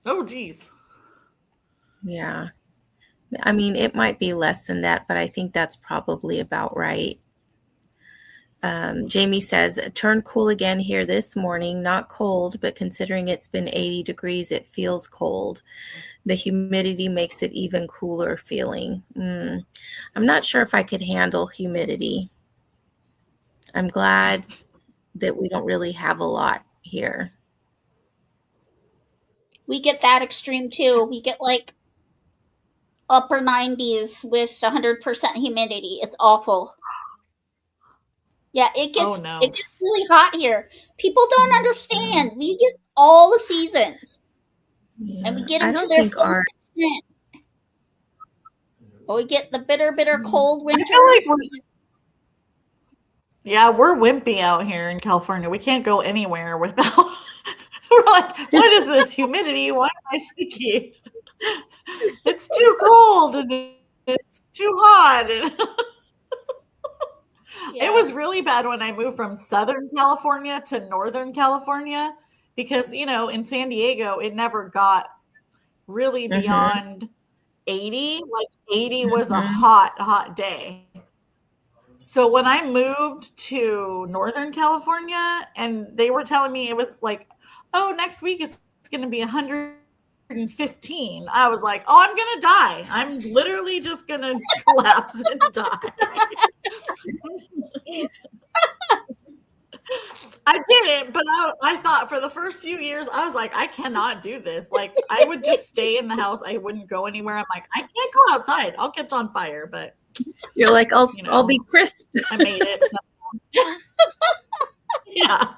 Oh, geez. Yeah. I mean, it might be less than that, but I think that's probably about right. Jamie says, turned cool again here this morning. Not cold, but considering it's been 80 degrees, it feels cold. The humidity makes it even cooler feeling. I'm not sure if I could handle humidity. I'm glad that we don't really have a lot here. We get that extreme too. We get like upper 90s with 100% humidity. It's awful. Yeah, it gets really hot here. People don't understand. We get all the seasons. Yeah. And we get them to their full extent. But we get the bitter, bitter cold winters. I feel like we're wimpy out here in California. We can't go anywhere without... We're like, what is this humidity? Why am I sticky? It's too cold and it's too hot. It was really bad when I moved from Southern California to Northern California because, in San Diego, it never got really beyond 80. Like 80 was a hot, hot day. So when I moved to Northern California and they were telling me it was like, oh, next week it's going to be 115. I was like, oh, I'm going to die. I'm literally just going to collapse and die. I didn't, but I thought for the first few years, I was like, I cannot do this. Like, I would just stay in the house. I wouldn't go anywhere. I'm like, I can't go outside. I'll catch on fire. But you're like, I'll be crisp. I made it. So. Yeah.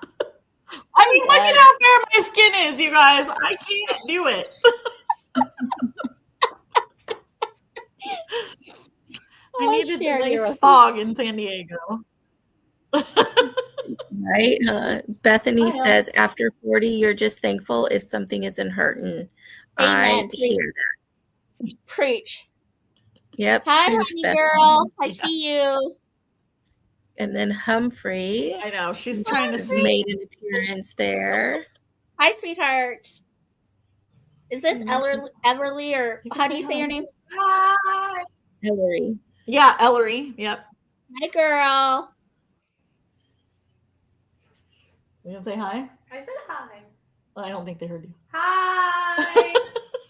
I mean, look at how fair my skin is, you guys. I can't do it. I needed the nice fog in San Diego. Right? Bethany says, after 40, you're just thankful if something isn't hurting. I hear that. Preach. Yep. Hi, honey girl. I see you. And then Humphrey. I know. She's trying to made an appearance there. Hi, sweetheart. Is this Everly, or how do you say your name? Hi. Ellery. Yeah, Ellery. Yep. Hi, girl. You gonna say hi? I said hi. Well, I don't think they heard you. Hi.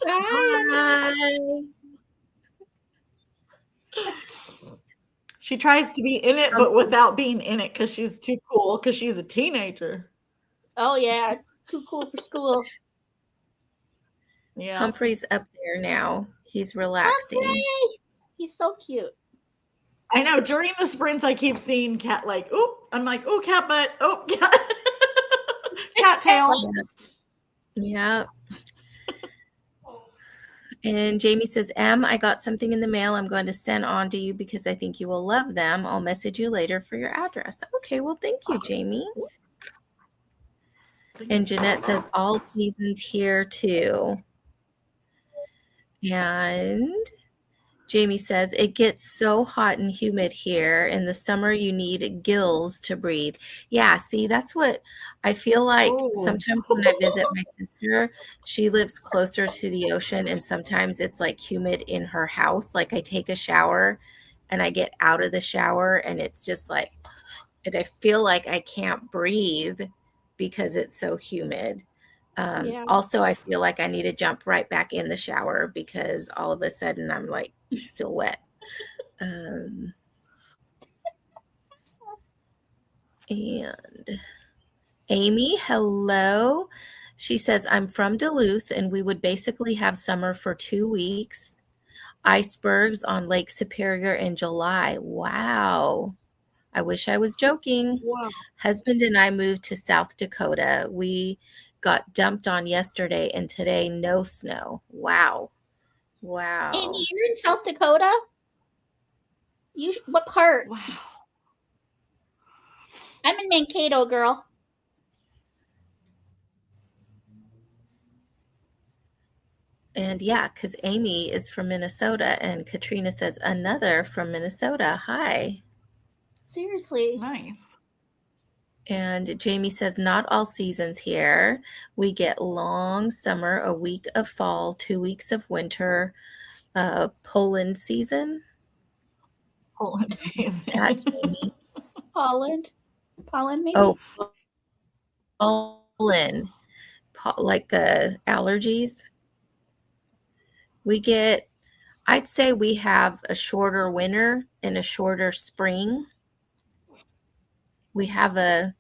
Hi. She tries to be in it, but without being in it because she's too cool because she's a teenager. Oh, yeah. Too cool for school. Yeah. Humphrey's up there now. He's relaxing. Humphrey! He's so cute. I know. During the sprints, I keep seeing cat like, oop. I'm like, oh, cat butt. Oh, cat tail. Yeah. And Jamie says, I got something in the mail I'm going to send on to you because I think you will love them. I'll message you later for your address. Okay, well, thank you, Jamie. And Jeanette says, all seasons here too. And Jamie says, it gets so hot and humid here. In the summer, you need gills to breathe. Yeah, see, that's what I feel like Oh. sometimes when I visit my sister, she lives closer to the ocean, and sometimes it's like humid in her house. Like I take a shower and I get out of the shower, and it's just like, and I feel like I can't breathe because it's so humid. Yeah. Also, I feel like I need to jump right back in the shower because all of a sudden I'm like still wet. And Amy, hello. She says, I'm from Duluth and we would basically have summer for 2 weeks. Icebergs on Lake Superior in July. Wow. I wish I was joking. Wow. Husband and I moved to South Dakota. We got dumped on yesterday and today no snow. Wow. Wow. Amy, you're in South Dakota? What part? Wow. I'm in Mankato, girl. And yeah, because Amy is from Minnesota and Katrina says another from Minnesota. Hi. Seriously. Nice. And Jamie says, not all seasons here. We get long summer, a week of fall, 2 weeks of winter, Poland season. Poland season. That, Jamie. Pollen, maybe? Oh, pollen, like allergies. I'd say we have a shorter winter and a shorter spring. We have a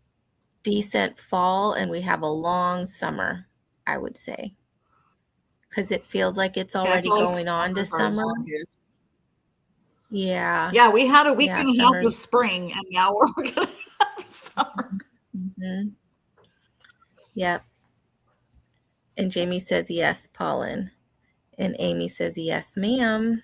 decent fall and we have a long summer, I would say. Because it feels like it's already going on to summer. Yeah. Yeah, we had a week Yeah, and a half summer's- of spring, and now we're going to have summer. Mm-hmm. Yep. And Jamie says, yes, pollen. And Amy says, yes, ma'am.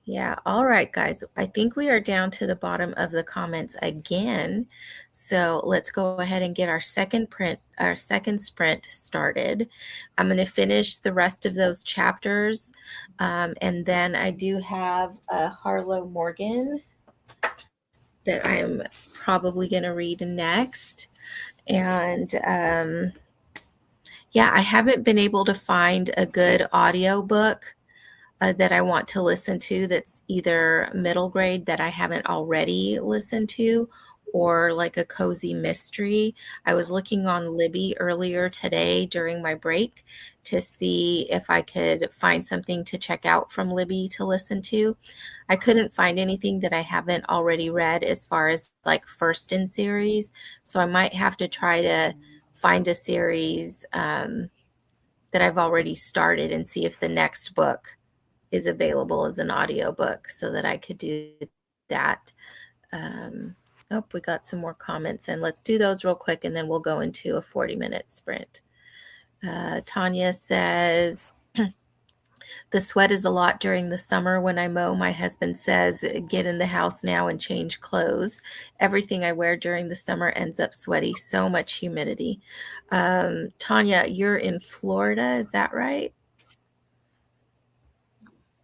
Yeah. All right, guys. I think we are down to the bottom of the comments again. So let's go ahead and get our second sprint started. I'm going to finish the rest of those chapters. And then I do have Harlow Morgan that I'm probably going to read next. And yeah, I haven't been able to find a good audio book that I want to listen to that's either middle grade that I haven't already listened to or like a cozy mystery. I was looking on Libby earlier today during my break to see if I could find something to check out from Libby to listen to. I couldn't find anything that I haven't already read as far as like first in series. So I might have to try to find a series that I've already started and see if the next book is available as an audiobook so that I could do that. We got some more comments, and let's do those real quick and then we'll go into a 40-minute sprint. Tanya says, the sweat is a lot during the summer when I mow. My husband says, get in the house now and change clothes. Everything I wear during the summer ends up sweaty. So much humidity. Tanya, you're in Florida, is that right?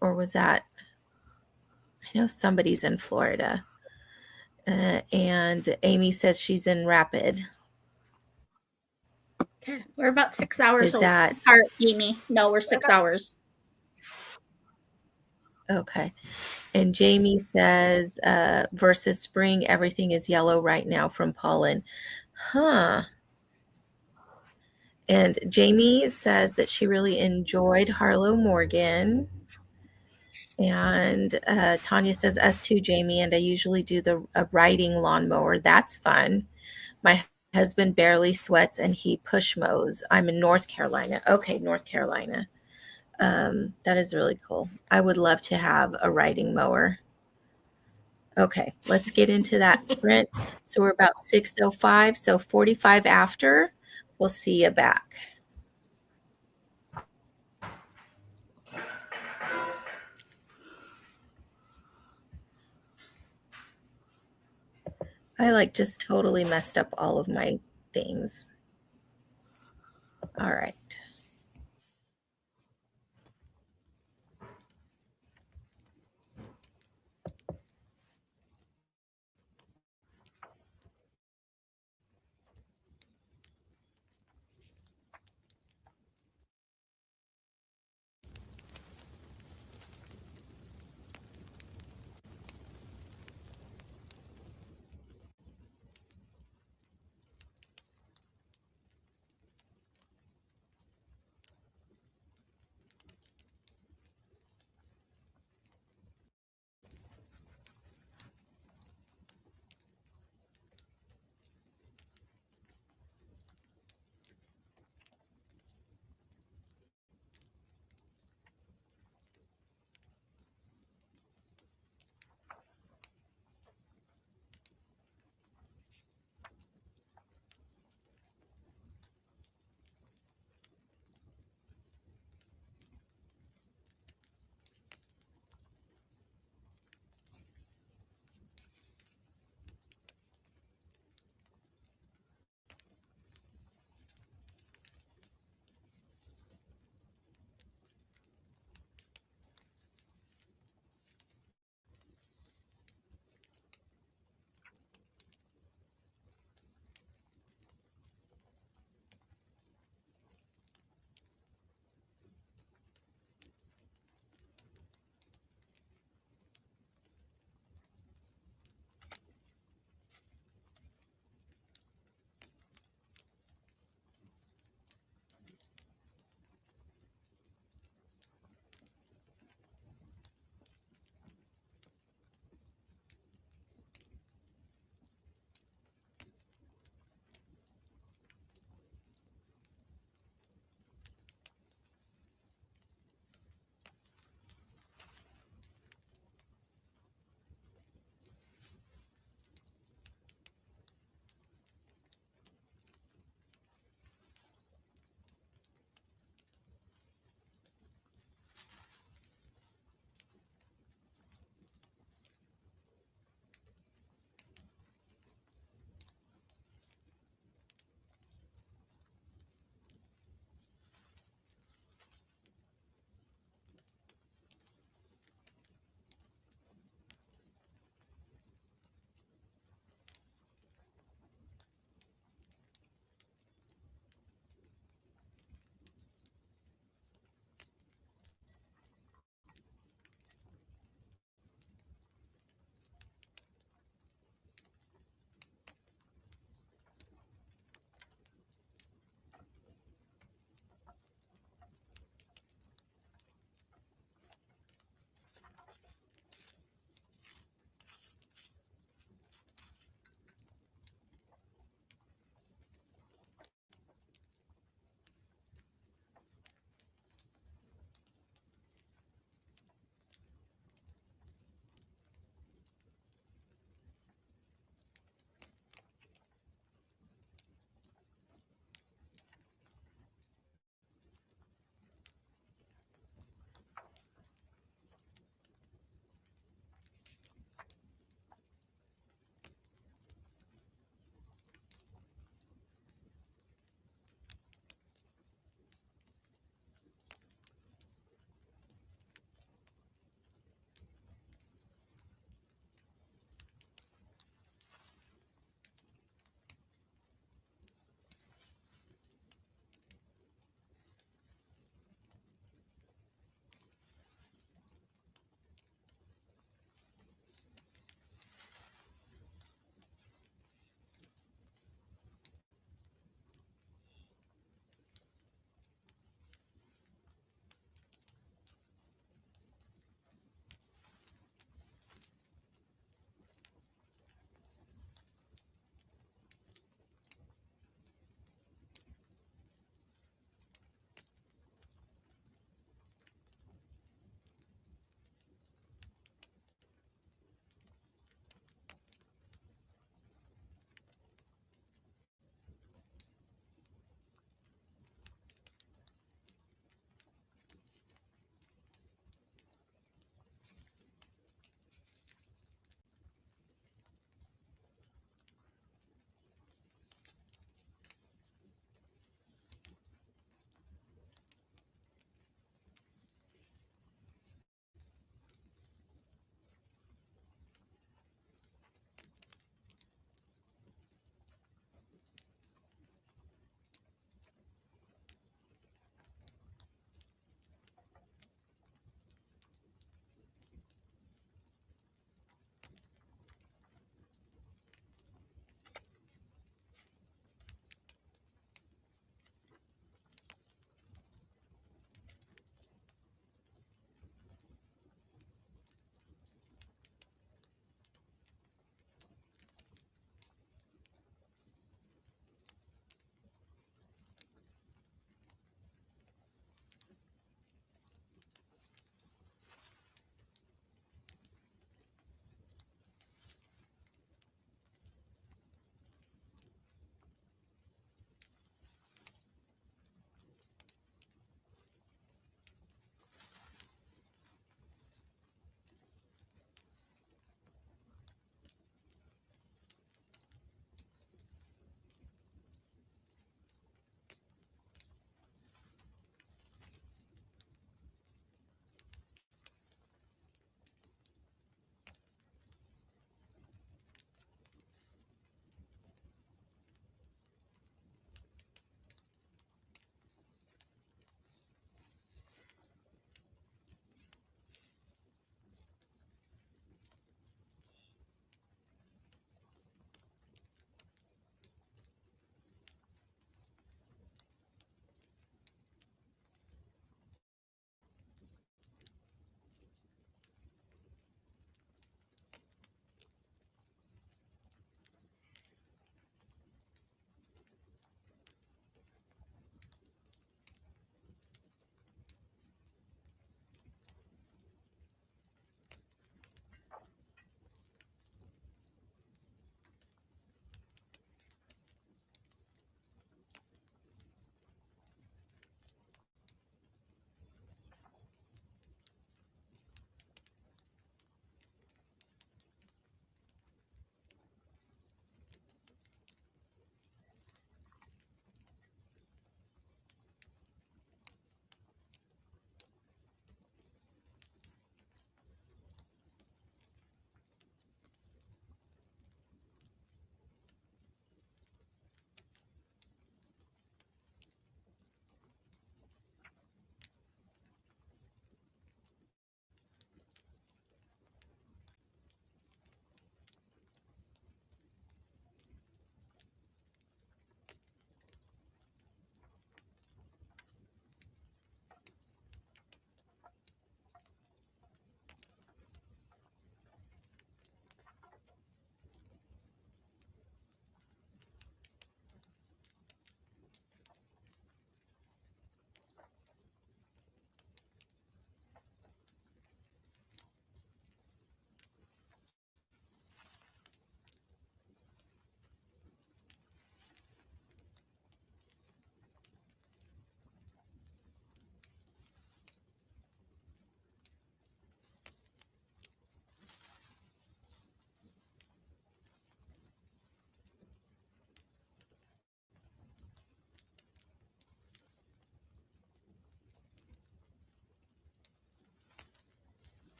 Or was that? I know somebody's in Florida. And Amy says she's in Rapid. Okay, we're about 6 hours Is that apart, Amy? No, we're 6 hours. okay? And Jamie says versus spring, everything is yellow right now from pollen. Huh. And Jamie says that she really enjoyed Harlow Morgan. And Tanya says, us too, Jamie, and I usually do a riding lawnmower. That's fun. My husband barely sweats and he push mows. I'm in North Carolina. Okay, North Carolina. That is really cool. I would love to have a riding mower. Okay, let's get into that sprint. So we're about 6:05, so 45 after, we'll see you back. I just totally messed up all of my things. All right.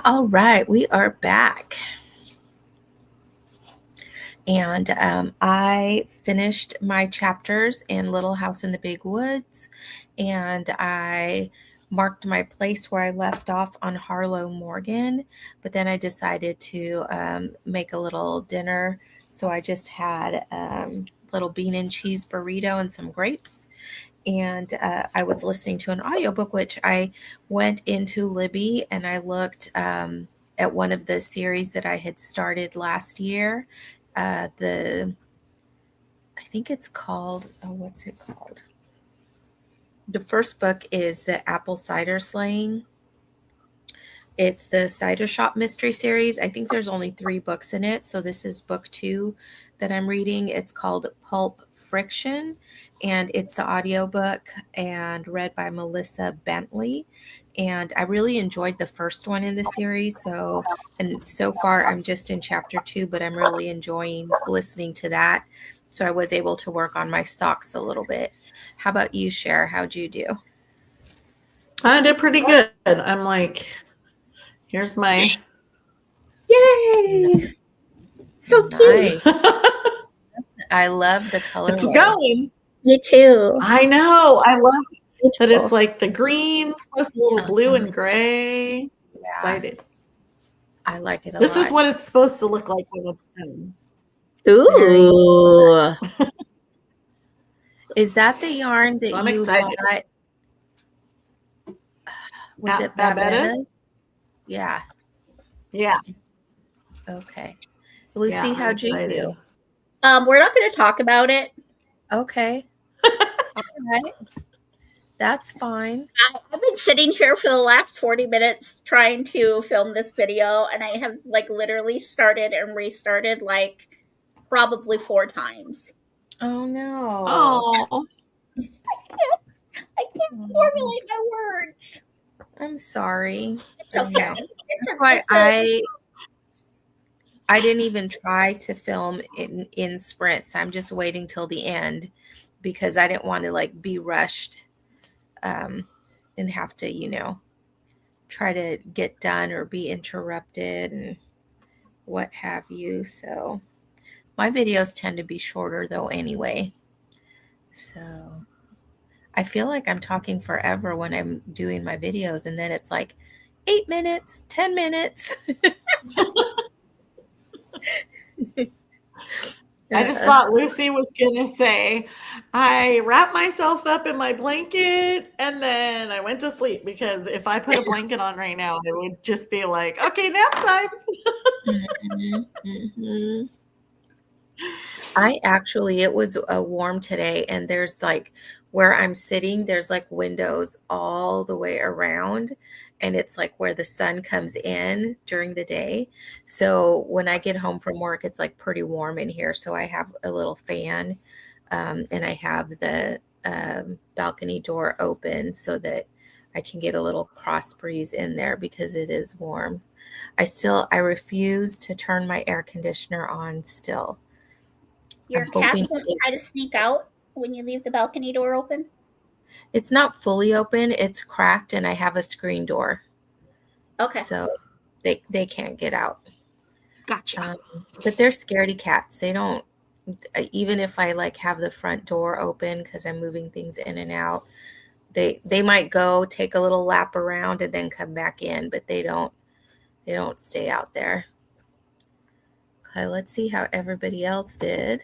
All right, we are back. And I finished my chapters in Little House in the Big Woods, and I marked my place where I left off on Harlow Morgan. But then I decided to make a little dinner. So I just had little bean and cheese burrito and some grapes. And I was listening to an audiobook, which I went into Libby and I looked at one of the series that I had started last year. I think it's called, what's it called? The first book is the Apple Cider Slaying. It's the Cider Shop Mystery Series. I think there's only 3 books in it. So this is book 2 that I'm reading. It's called Pulp Friction, and it's the audiobook and read by Melissa Bentley. And I really enjoyed the first one in the series. And so far I'm just in chapter 2, but I'm really enjoying listening to that. So I was able to work on my socks a little bit. How about you, Cher? How'd you do? I did pretty good. I'm like, here's my. Yay! So cute. Nice. I love the color. It's going. You too. I know. I love that Beautiful. it's like the green plus a little blue and gray. Yeah, Excited. I like it a This lot. is what it's supposed to look like when it's done. Ooh. Is that the yarn that So I'm you excited. bought? Was it Babetta? Babetta? Yeah. Yeah. Okay. Lucy, Yeah, I'm how'd you excited. do? We're not going to talk about it. Okay. All right. That's fine. I've been sitting here for the last 40 minutes trying to film this video, and I have like literally started and restarted like probably 4 times. Oh no. Oh. I can't formulate my words. I'm sorry. It's okay. That's why I didn't even try to film in sprints. I'm just waiting till the end because I didn't want to like be rushed and have to, try to get done or be interrupted and what have you. So my videos tend to be shorter though anyway. So I feel like I'm talking forever when I'm doing my videos, and then it's like 8 minutes, 10 minutes. I just thought Lucy was going to say, I wrapped myself up in my blanket and then I went to sleep, because if I put a blanket on right now, it would just be like, okay, nap time. Mm-hmm. It was warm today, and there's like where I'm sitting, there's like windows all the way around, and it's like where the sun comes in during the day. So when I get home from work, it's like pretty warm in here. So I have a little fan, and I have the balcony door open so that I can get a little cross breeze in there because it is warm. I refuse to turn my air conditioner on still. Your cats won't try to sneak out when you leave the balcony door open? It's not fully open, it's cracked, and I have a screen door. Okay. So they can't get out. Gotcha. But they're scaredy cats. They don't, even if I like have the front door open because I'm moving things in and out, they might go take a little lap around and then come back in, but they don't stay out there. Okay, let's see how everybody else did.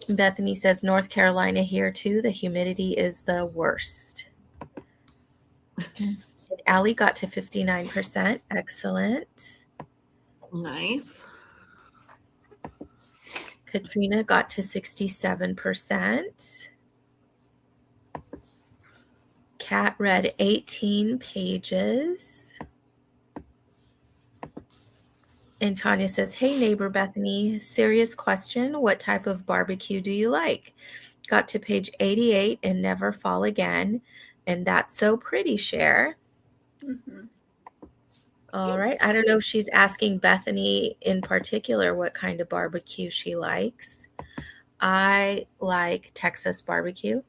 Bethany says North Carolina here too. The humidity is the worst. Allie got to 59%. Excellent. Nice. Katrina got to 67%. Kat read 18 pages. And Tanya says, hey, neighbor Bethany, serious question. What type of barbecue do you like? Got to page 88 and Never Fall Again. And that's so pretty, Cher. Mm-hmm. All right. I don't know if she's asking Bethany in particular what kind of barbecue she likes. I like Texas barbecue.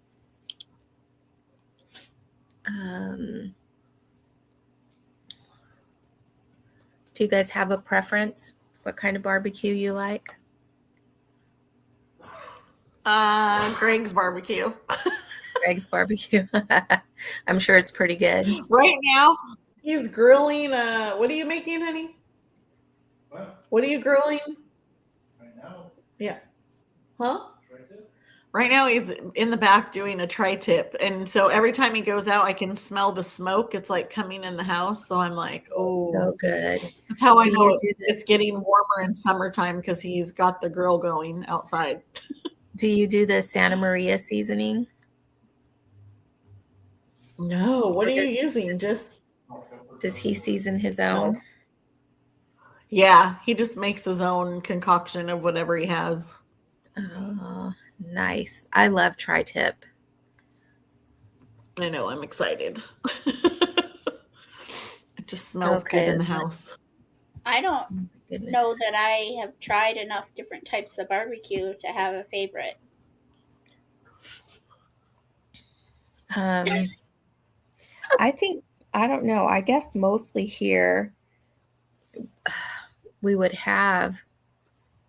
Do you guys have a preference? What kind of barbecue you like? Greg's barbecue. Greg's barbecue. I'm sure it's pretty good. Right now, he's grilling. What are you making, honey? What are you grilling? Right now, Yeah. Huh? tri-tip? Right now, he's in the back doing a tri-tip. And so every time he goes out, I can smell the smoke. It's like coming in the house. So I'm like, oh, So good. that's how I Do know you do it's getting warmer in summertime because he's got the grill going outside. Do you do the Santa Maria seasoning? No, what Or are you does he, using? Just, does he season his own? yeah, he just makes his own concoction of whatever he has. Oh, nice. I love tri-tip. I know, I'm excited. It just smells good in the house. I don't Oh my goodness. know that I have tried enough different types of barbecue to have a favorite. I think, I don't know. I guess mostly here we would have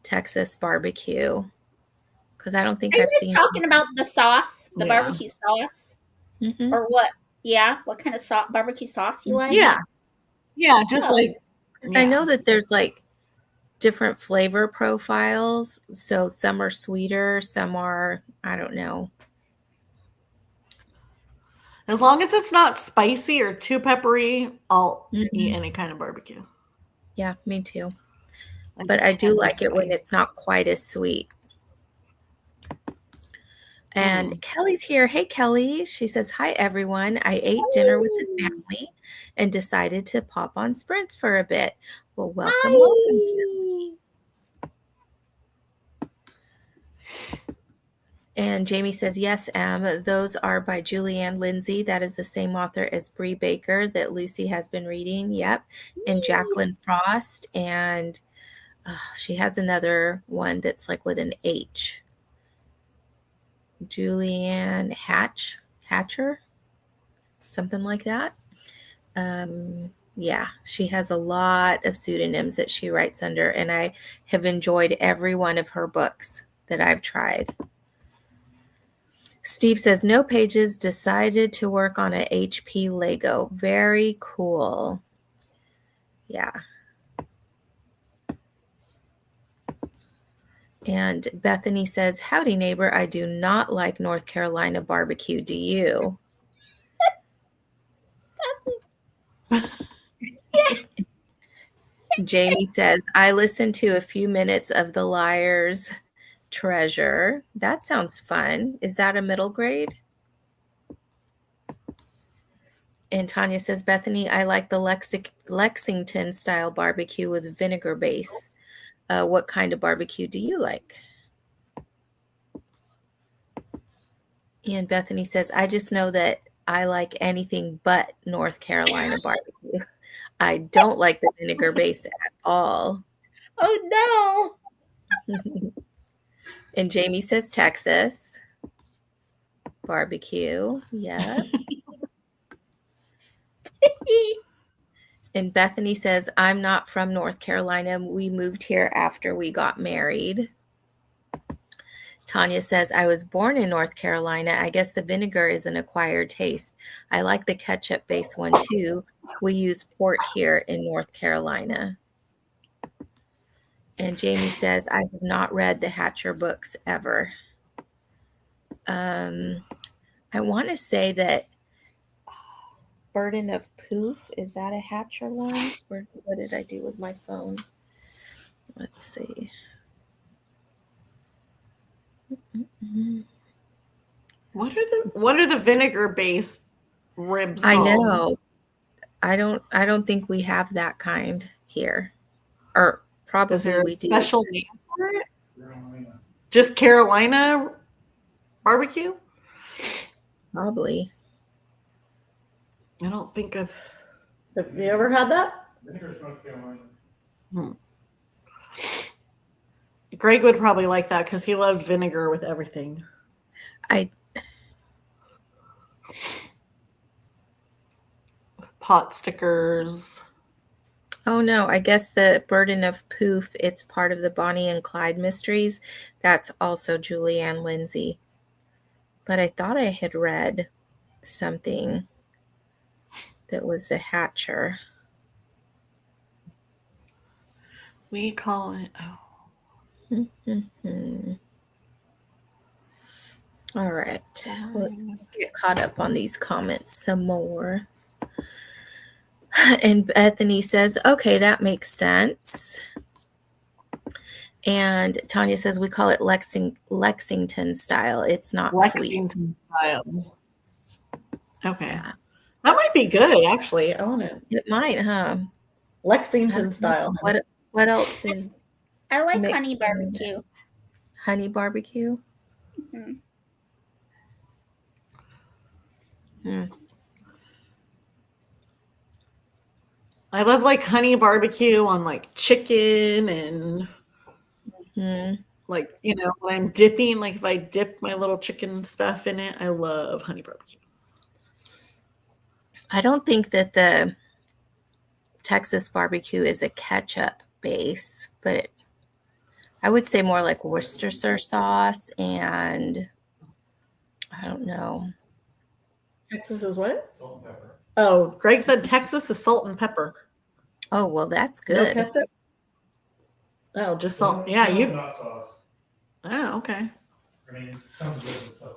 Texas barbecue because I don't think Are you I've guys seen. talking about the sauce, the Yeah. barbecue sauce, Mhm. or what? Yeah, what kind of barbecue sauce you like? Yeah. Yeah, just Oh. like, 'Cause I know that there's like different flavor profiles. So some are sweeter, some are, I don't know. as long as it's not spicy or too peppery, I'll eat any kind of barbecue. Yeah, me too. I But just I do can't like it when spice. it's not quite as sweet. And Kelly's here. Hey, Kelly. She says, hi, everyone. I ate dinner with the family and decided to pop on Sprints for a bit. Well, welcome, welcome. Hi. And Jamie says, yes, those are by Julianne Lindsay. That is the same author as Bree Baker that Lucy has been reading. Yep. And Jacqueline Frost. And she has another one that's like with an H. Julianne Hatcher, something like that. Yeah, she has a lot of pseudonyms that she writes under, and I have enjoyed every one of her books that I've tried. Steve says, no pages, decided to work on a HP Lego. Very cool. Yeah. And Bethany says, howdy, neighbor. I do not like North Carolina barbecue. Do you? Jamie says, I listened to a few minutes of The Liar's Treasure. That sounds fun. Is that a middle grade? And Tanya says, Bethany, I like the Lexington style barbecue with vinegar base. What kind of barbecue do you like? And Bethany says, I just know that I like anything but North Carolina barbecue. I don't like the vinegar base at all. Oh no. And Jamie says Texas barbecue. Yeah. And Bethany says, I'm not from North Carolina. We moved here after we got married. Tanya says, I was born in North Carolina. I guess the vinegar is an acquired taste. I like the ketchup based one too. We use port here in North Carolina. And Jamie says, I have not read the Hatcher books ever. I want to say that Burden of Poof, is that a Hatcher one? Or what did I do with my phone? Let's see. What are the vinegar based ribs I called? know. I don't think we have that kind here. Or probably Is there a we do. special name for it? Just Carolina barbecue? Probably. I don't think Have you ever had that? Vinegar's North Carolina. Greg would probably like that because he loves vinegar with everything. Pot stickers. Oh no, I guess the Burden of Poof, it's part of the Bonnie and Clyde mysteries. That's also Julianne Lindsay. But I thought I had read something that was the Hatcher. We call it. Oh. All right, let's get caught up on these comments some more. And Bethany says, okay, that makes sense. And Tanya says, we call it Lexington style. It's not Lexington sweet. style. Okay. Yeah. That might be good, actually. I want it. It might, huh? Lexington style. What else is I like mixed honey in barbecue. honey barbecue? Mhm. I love like honey barbecue on like chicken and like, you know, when I'm dipping, like if I dip my little chicken stuff in it, I love honey barbecue. I don't think that the Texas barbecue is a ketchup base, but I would say more like Worcestershire sauce and I don't know. Texas is what? Salt and pepper. Oh, Greg said Texas is salt and pepper. Oh, well, that's No good. ketchup? Oh, just salt. Yeah, Some you. hot sauce. Oh, okay. I mean, sounds good and stuff,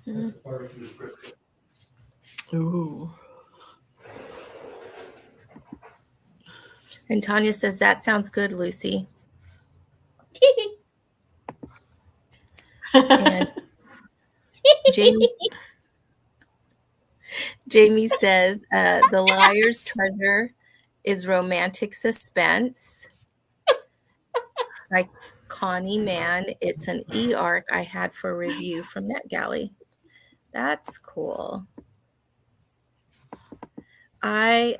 but barbecue is brisket. Ooh. And Tanya says, that sounds good, Lucy. And Jamie says, The Liar's Treasure is romantic suspense by Connie Mann. It's an e-arc I had for review from NetGalley. That's cool. I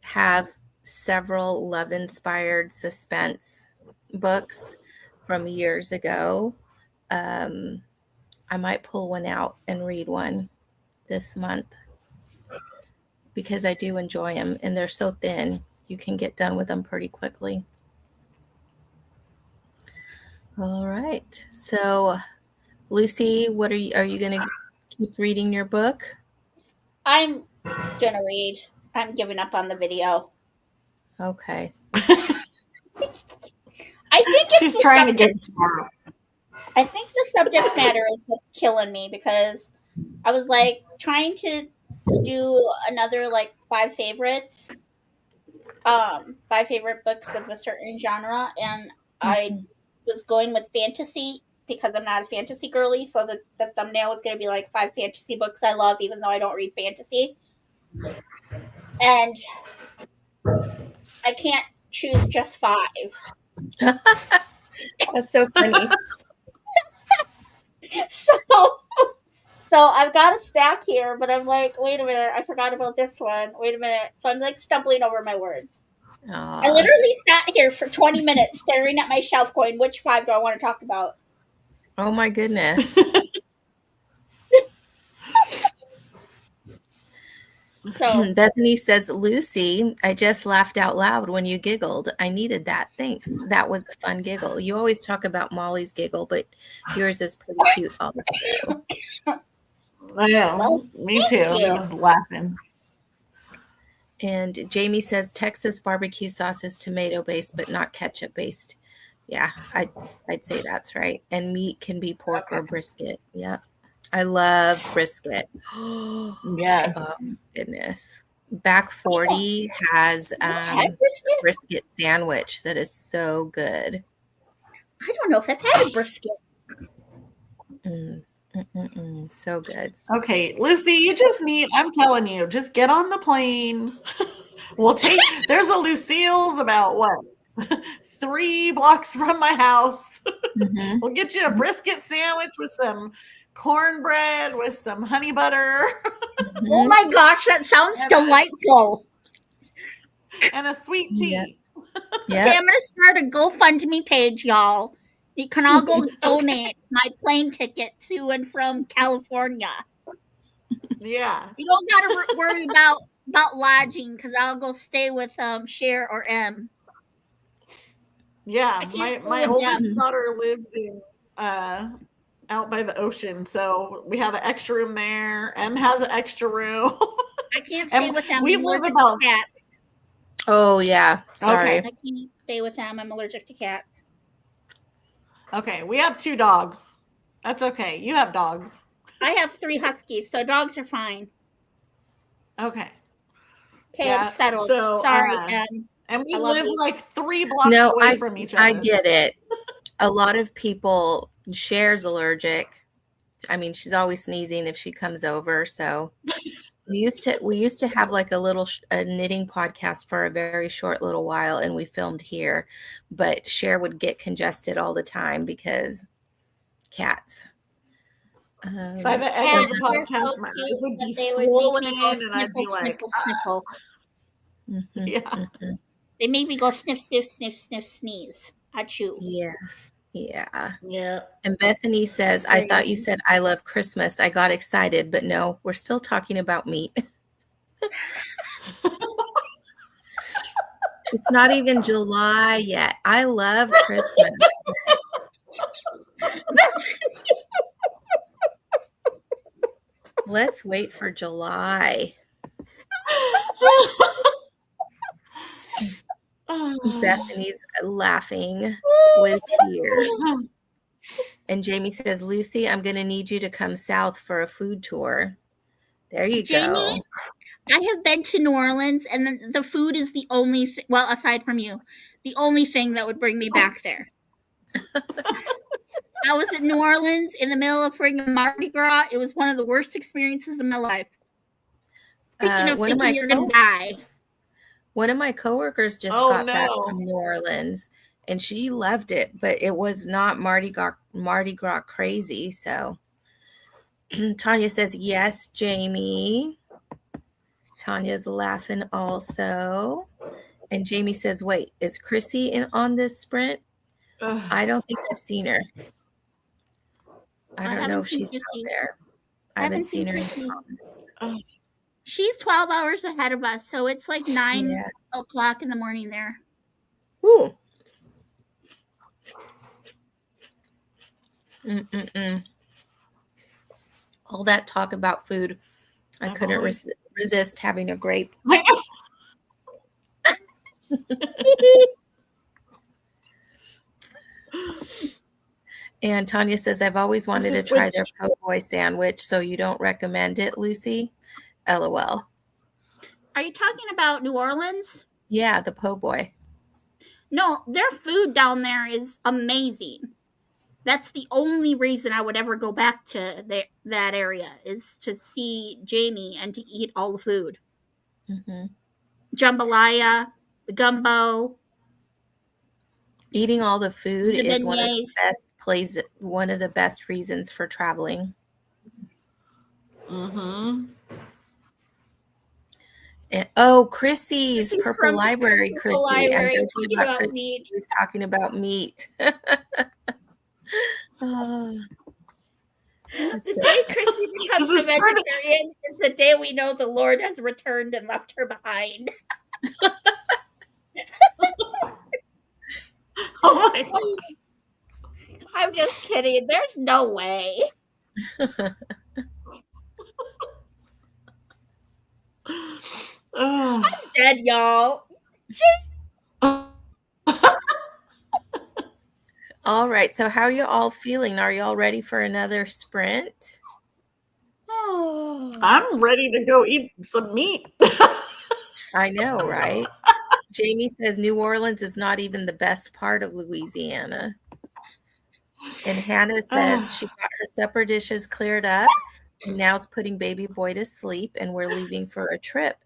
have several love-inspired suspense books from years ago. I might pull one out and read one this month because I do enjoy them and they're so thin. You can get done with them pretty quickly. All right. So, Lucy, what are you going to keep reading your book? I'm gonna read. I'm giving up on the video. Okay. I think she's trying to get tomorrow. I think the subject matter is what's killing me because I was like trying to do another like 5 favorites books of a certain genre, and I was going with fantasy because I'm not a fantasy girly, so the thumbnail was going to be like 5 fantasy books I love even though I don't read fantasy. And I can't choose just 5. That's so funny. So I've got a stack here, but I'm like, wait a minute, I forgot about this one. Wait a minute. So I'm like stumbling over my words. Aww. I literally sat here for 20 minutes staring at my shelf going, which 5 do I want to talk about? Oh my goodness. So Bethany says, Lucy, I just laughed out loud when you giggled. I needed that. Thanks. That was a fun giggle. You always talk about Molly's giggle, but yours is pretty cute also. I know. Well, me too. I was laughing. And Jamie says Texas barbecue sauce is tomato based, but not ketchup based. Yeah, I'd say that's right. And meat can be pork or brisket. Yep. I love brisket. Yes. Oh goodness. Back 40 has a brisket sandwich that is so good. I don't know if I've had a brisket. So good. Okay, Lucy, you just need, I'm telling you, just get on the plane. There's a Lucille's about what? 3 blocks from my house. We'll get you a brisket sandwich with some cornbread, with some honey butter. Oh my gosh, that sounds delightful. And a sweet tea. Yep. Okay, I'm going to start a GoFundMe page, y'all. You can all go donate my plane ticket to and from California. Yeah. You don't got to worry about about lodging because I'll go stay with Cher or M. Yeah, I can't my stay with oldest them. daughter lives in out by the ocean, so we have an extra room there. M has an extra room. I can't stay And with them. we I'm live allergic about to cats. Oh yeah, sorry. Okay. I can't stay with them. I'm allergic to cats. Okay, we have 2 dogs. That's okay. You have dogs. I have 3 huskies, so dogs are fine. Okay. Okay, Yeah. it's settled. So Sorry, and we I love live you. like 3 blocks No, away from each other. I get it. A lot of people, Cher's allergic. I mean, she's always sneezing if she comes over. So we used to have like a knitting podcast for a very short little while, and we filmed here. But Cher would get congested all the time because cats. By the end of the Cats are so podcast, my cute eyes would that be they would make swollen, me go and I'd be sniffle, like, sniffle, sniffle. Mhm, yeah. mhm. They make me go sniff, sniff, sniff, sniff, sneeze. Achoo. Yeah, yeah. Yeah. And Bethany says, I thought you said I love Christmas. I got excited, but no, we're still talking about meat. It's not even July yet. I love Christmas. Let's wait for July. Bethany's laughing with tears. And Jamie says, Lucy, I'm going to need you to come south for a food tour. There you Jamie, go. I have been to New Orleans, and the food is the only thing, well, aside from you, the only thing that would bring me back there. I was in New Orleans in the middle of friggin' Mardi Gras. It was one of the worst experiences of my life. Speaking of thinking you're going to die. One of my coworkers just got back from New Orleans, and she loved it, but it was not Mardi Gras crazy. So Tanya says, yes, Jamie. Tanya's laughing also. And Jamie says, wait, is Chrissy on this sprint? I don't think I've seen her. I don't know if she's out there. I haven't seen her. She's 12 hours ahead of us, so it's like 9 o'clock in the morning there. Ooh. All that talk about food. I couldn't resist having a grape. And Tanya says, I've always wanted to try their po' boy sandwich, so you don't recommend it, Lucy? LOL. Are you talking about New Orleans? Yeah, the po' boy. No, their food down there is amazing. That's the only reason I would ever go back to that area, is to see Jamie and to eat all the food. Mm-hmm. Jambalaya, the gumbo. Eating all the food is one of the best reasons for traveling. Mm-hmm. And, Chrissy's Purple Library, Chrissy. Library. I'm joking about Chrissy. She's talking about meat. The day Chrissy becomes a vegetarian is the day we know the Lord has returned and left her behind. Oh my God. I'm just kidding. There's no way. I'm dead, y'all. All right. So how are you all feeling? Are you all ready for another sprint? I'm ready to go eat some meat. I know, right? Jamie says New Orleans is not even the best part of Louisiana. And Hannah says she got her supper dishes cleared up and now it's putting baby boy to sleep, and we're leaving for a trip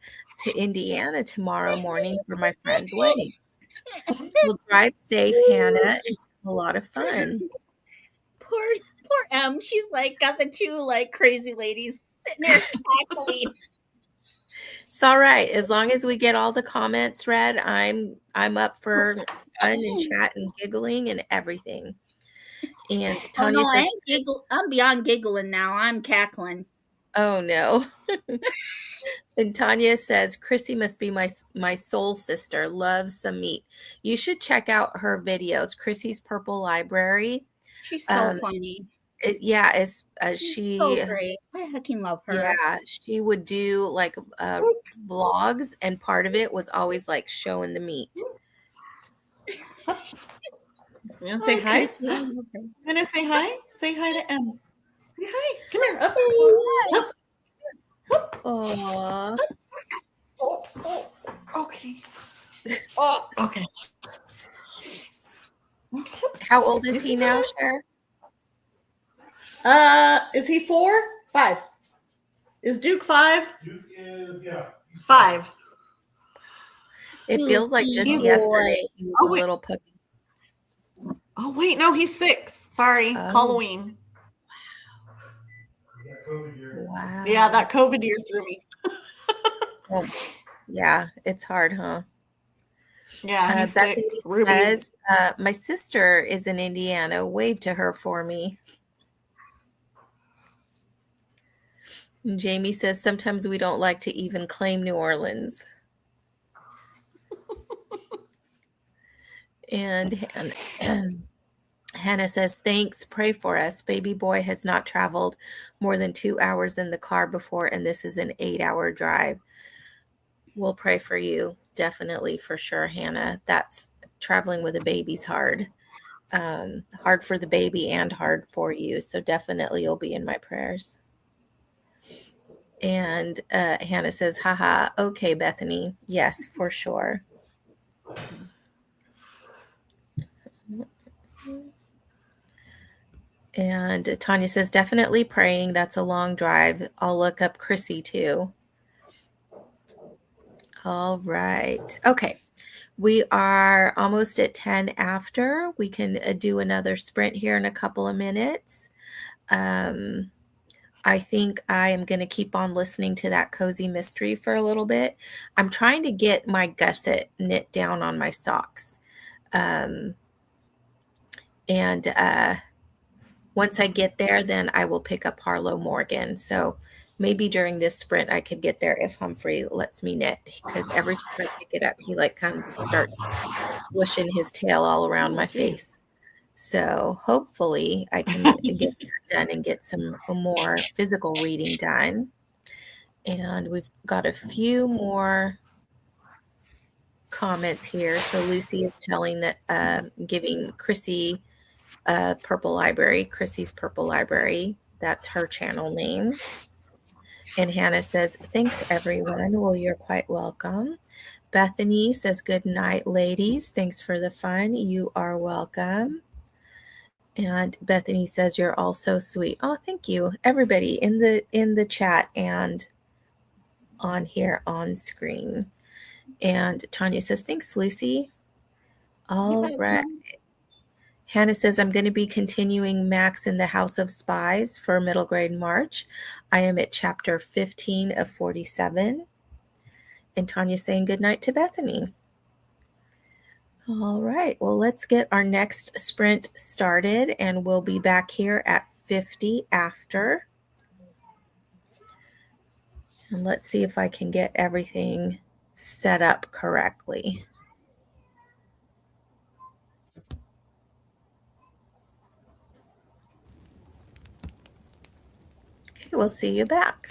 to Indiana tomorrow morning for my friend's wedding. We'll drive safe, Hannah, and have a lot of fun. Poor Em. She's like got the two like crazy ladies sitting there cackling. It's all right. As long as we get all the comments read, I'm up for fun and chat and giggling and everything. And Tanya says, I'm beyond giggling now. I'm cackling. Oh no. And Tanya says, Chrissy must be my soul sister. Loves some meat. You should check out her videos. Chrissy's Purple Library. She's so Um, funny. it's She's so great. I fucking love her. yeah, she would do like vlogs, and part of it was always like showing the meat. You want to say hi? Chrissy, I love her. You want to say hi? Say hi to Em. Say hi. Come here. Up. Up. Aww. Oh, okay. Oh, okay. How old is he now, Cher? Is he 4? 5. Is Duke 5? Duke is, yeah. 5. It feels like just Cookie yesterday he was Oh, a wait. little puppy. Oh, wait, no, he's 6. Sorry, Oh. Halloween. Is that COVID year? Wow. Yeah, that COVID year threw me. Oh, yeah, it's hard, huh? Yeah, he's Bethany 6. Ruby says, my sister is in Indiana. Wave to her for me. And Jamie says, sometimes we don't like to even claim New Orleans. And Hannah says, thanks, pray for us. Baby boy has not traveled more than 2 hours in the car before, and this is an 8-hour drive. We'll pray for you. Definitely, for sure, Hannah. That's traveling with a baby's hard. Hard for the baby and hard for you. So definitely you'll be in my prayers. And Hannah says, haha, okay, Bethany. Yes, for sure. And Tanya says, definitely praying. That's a long drive. I'll look up Chrissy too. All right. Okay. We are almost at 10 after. We can do another sprint here in a couple of minutes. I think I am going to keep on listening to that cozy mystery for a little bit. I'm trying to get my gusset knit down on my socks. And once I get there, then I will pick up Harlow Morgan. So maybe during this sprint I could get there if Humphrey lets me knit, because every time I pick it up, he like comes and starts swishing his tail all around my face. So hopefully I can get that done and get some more physical reading done. And we've got a few more comments here. So Lucy is telling that giving Chrissy Purple Library, Chrissy's Purple Library. That's her channel name. And Hannah says, thanks everyone. Well, you're quite welcome. Bethany says, good night, ladies. Thanks for the fun. You are welcome. And Bethany says, you're all so sweet. Oh, thank you. Everybody in the chat and on here on screen. And Tanya says, thanks, Lucy. All right. Hannah says, I'm going to be continuing Max in the House of Spies for middle grade March. I am at chapter 15 of 47. And Tanya saying good night to Bethany. All right. Well, let's get our next sprint started, and we'll be back here at 50 after. And let's see if I can get everything set up correctly. Okay, we'll see you back.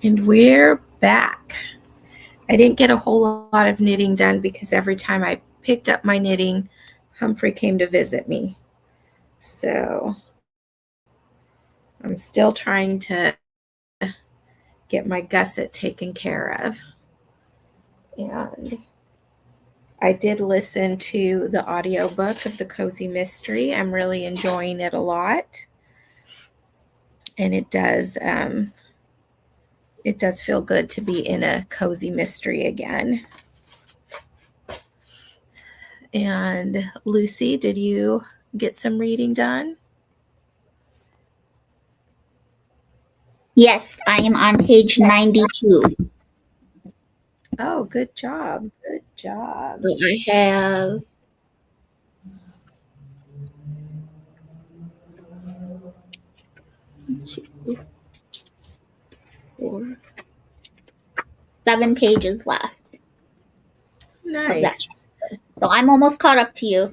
And we're back. I didn't get a whole lot of knitting done because every time I picked up my knitting, Humphrey came to visit me. So I'm still trying to get my gusset taken care of. And I did listen to the audiobook of The Cozy Mystery. I'm really enjoying it a lot. And it does feel good to be in a cozy mystery again. And Lucy, did you get some reading done? Yes, I am on page 92. Oh, good job. Good job. So I have 7 pages left. Nice. So I'm almost caught up to you.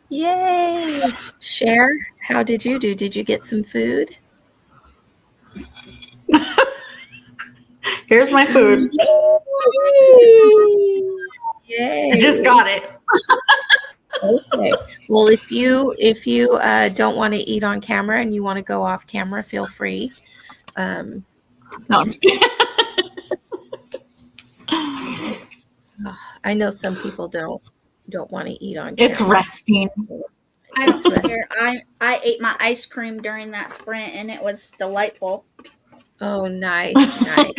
Yay. Cher, how did you do? Did you get some food? Here's my food. Yay. I just got it. Okay. Well, if you don't want to eat on camera and you want to go off camera, feel free. No, I'm just kidding. I know some people don't want to eat on camera. It's resting. I don't care. I ate my ice cream during that sprint and it was delightful. Oh, nice, nice.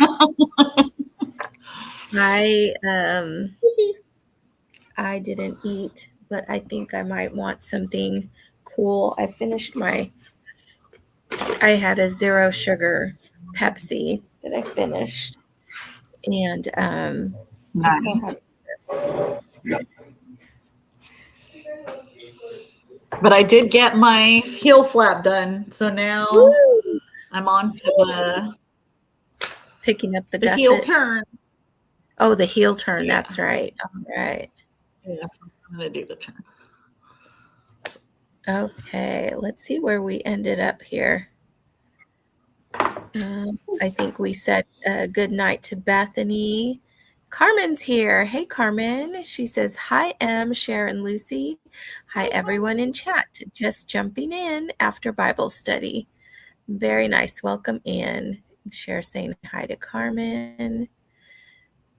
I didn't eat, but I think I might want something cool. I had a 0 sugar Pepsi that I finished. And Nice. But I did get my heel flap done, so now I'm on to picking up the heel gusset. turn. Oh, the heel turn. Yeah. That's right. All right. Yes, I'm going to do the turn. Okay, let's see where we ended up here. I think we said good night to Bethany. Carmen's here. Hey, Carmen. She says, hi, Em, Cher, and Lucy. Hi, everyone in chat. Just jumping in after Bible study. Very nice. Welcome in. Cher saying hi to Carmen.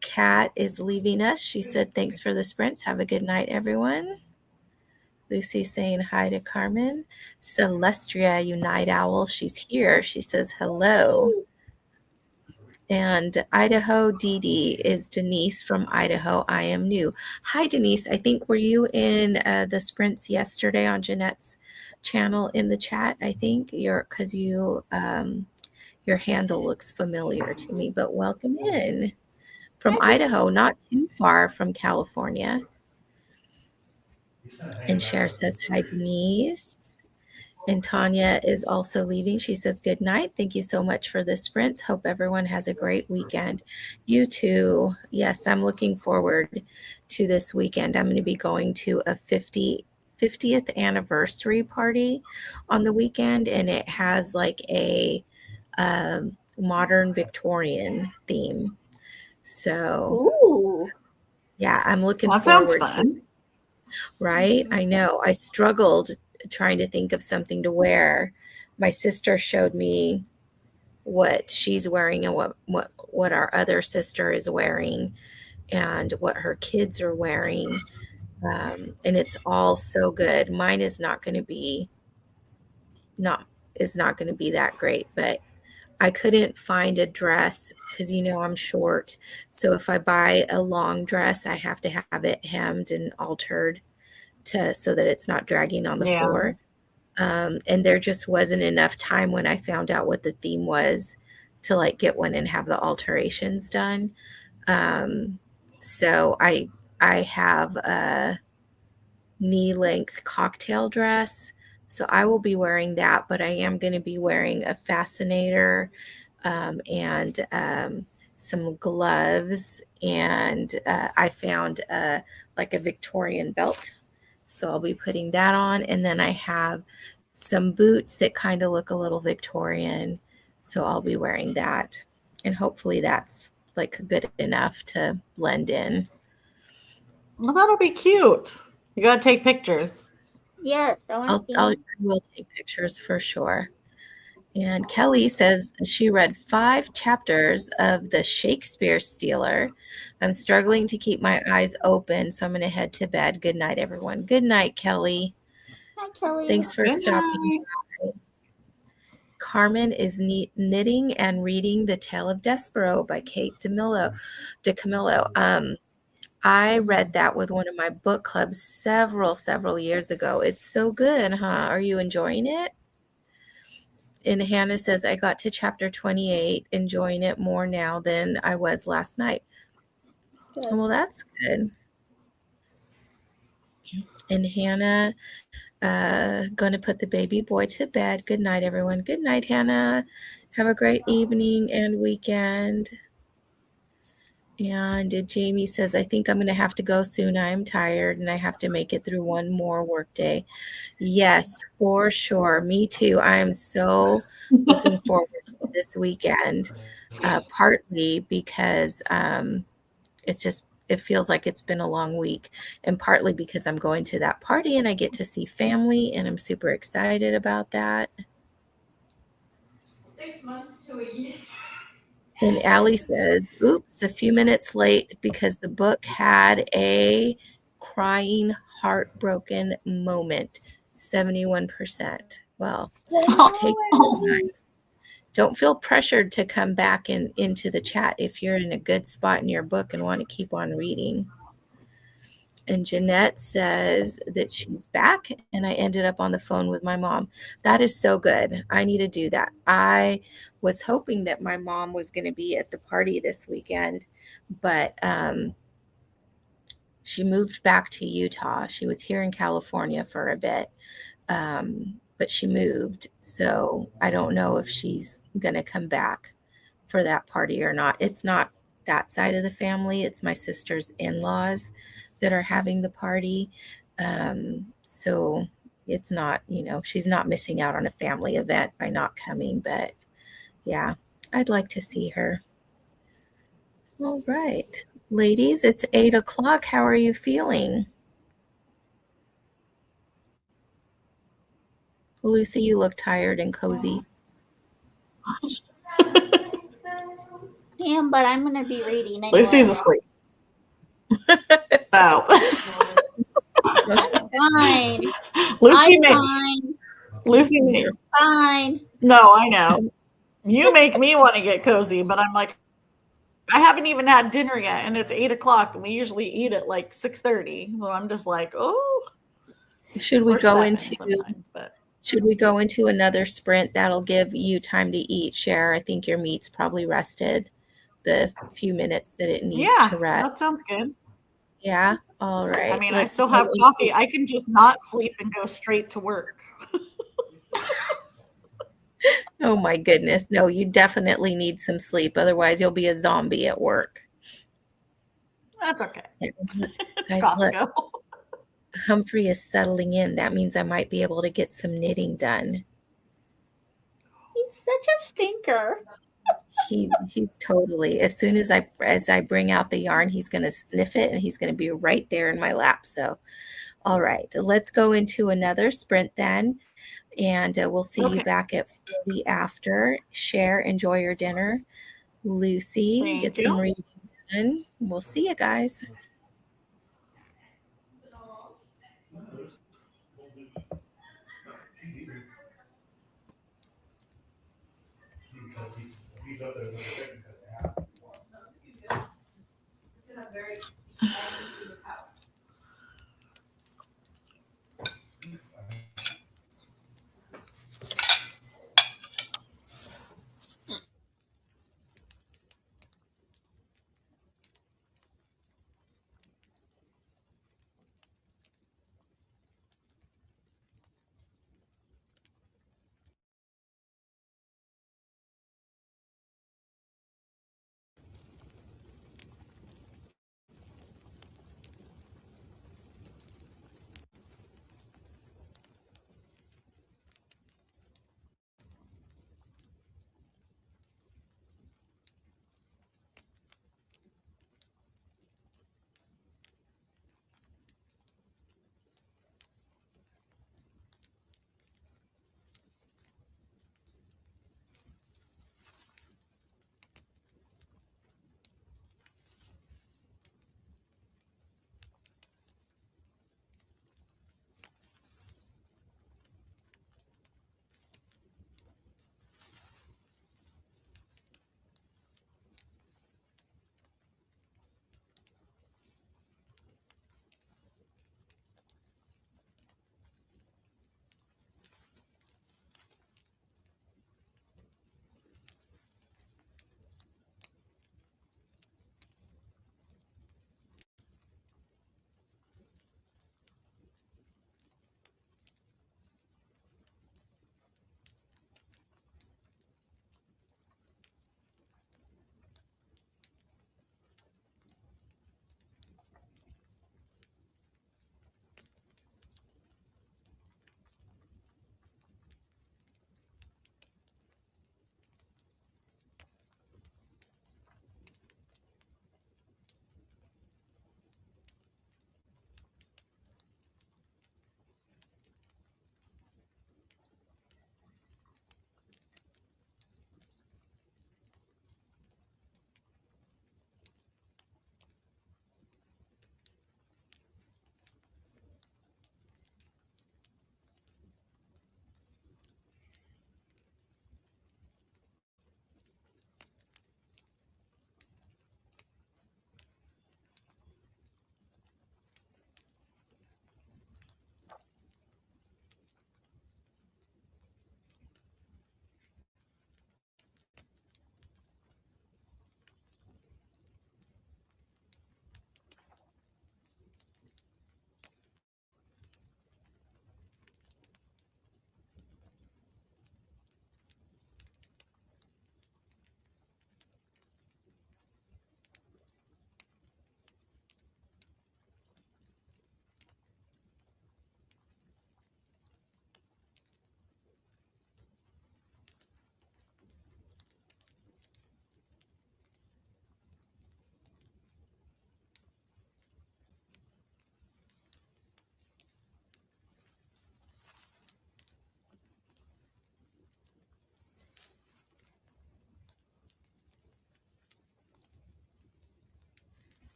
Kat is leaving us. She said, thanks for the sprints. Have a good night, everyone. Lucy saying hi to Carmen. Celestria, you night owl. She's here. She says hello. And Idaho Dee Dee is Denise from Idaho. I am new. Hi, Denise. I think were you in the sprints yesterday on Jeanette's channel in the chat? I think because your handle looks familiar to me. But welcome in from Idaho, not too far from California. And Cher says hi, Denise. And Tanya is also leaving. She says, good night. Thank you so much for the sprints. Hope everyone has a great weekend. You too. Yes, I'm looking forward to this weekend. I'm going to be going to a 50th anniversary party on the weekend, and it has like a modern Victorian theme. So, yeah, I'm looking forward to it. Right? I know. I struggled trying to think of something to wear. My sister showed me what she's wearing and what our other sister is wearing and what her kids are wearing. And it's all so good. Mine is not going to be that great, but I couldn't find a dress because, I'm short. So if I buy a long dress, I have to have it hemmed and altered so that it's not dragging on the floor. And there just wasn't enough time when I found out what the theme was to get one and have the alterations done. So I have a knee length cocktail dress. So I will be wearing that, but I am going to be wearing a fascinator and some gloves. And I found a Victorian belt. So I'll be putting that on. And then I have some boots that kind of look a little Victorian. So I'll be wearing that. And hopefully that's like good enough to blend in. Well, that'll be cute. You gotta take pictures. Yeah, I will take pictures for sure. And Kelly says she read 5 chapters of The Shakespeare Stealer. I'm struggling to keep my eyes open, so I'm going to head to bed. Good night, everyone. Good night, Kelly. Hi, Kelly. Thanks for Good stopping night. by. Carmen is knitting and reading The Tale of Despero by Kate DeCamillo. I read that with one of my book clubs several years ago. It's so good, huh? Are you enjoying it? And Hannah says, I got to chapter 28, enjoying it more now than I was last night. Good. Well, that's good. And Hannah, going to put the baby boy to bed. Good night, everyone. Good night, Hannah. Have a great evening and weekend. And Jamie says, I think I'm going to have to go soon. I'm tired and I have to make it through one more workday. Yes, for sure. Me too. I am so looking forward to this weekend, partly because it feels like it's been a long week, and partly because I'm going to that party and I get to see family, and I'm super excited about that. 6 months to a year. And Allie says, oops, a few minutes late because the book had a crying, heartbroken moment. 71%. Well, take time. Don't feel pressured to come back into the chat if you're in a good spot in your book and want to keep on reading. And Jeanette says that she's back and I ended up on the phone with my mom. That is so good. I need to do that. I was hoping that my mom was going to be at the party this weekend, but she moved back to Utah. She was here in California for a bit, but she moved. So I don't know if she's going to come back for that party or not. It's not that side of the family. It's my sister's in-laws that are having the party. So it's not, she's not missing out on a family event by not coming, but yeah, I'd like to see her. All right, ladies, it's 8:00. How are you feeling? Lucy, you look tired and cozy. Yeah, but I'm going to be reading anyway. Lucy's asleep. Oh. Fine. Lucy made. Fine. No, I know. You make me want to get cozy, but I'm like, I haven't even had dinner yet, and it's 8:00, and we usually eat at like 6:30. So I'm just like, oh. Should we go into another sprint? That'll give you time to eat, Cher. I think your meat's probably rested the few minutes that it needs to rest. That sounds good. Yeah. All right. I mean, I still have coffee. I can just not sleep and go straight to work. Oh my goodness. No, you definitely need some sleep. Otherwise, you'll be a zombie at work. That's okay. Guys, look, Humphrey is settling in. That means I might be able to get some knitting done. He's such a stinker. He's totally, as soon as I bring out the yarn, he's going to sniff it and he's going to be right there in my lap. So, all right, let's go into another sprint then. And we'll see you back at 40 after. Cher, enjoy your dinner. Lucy, get some reading done. We'll see you guys. He's up there.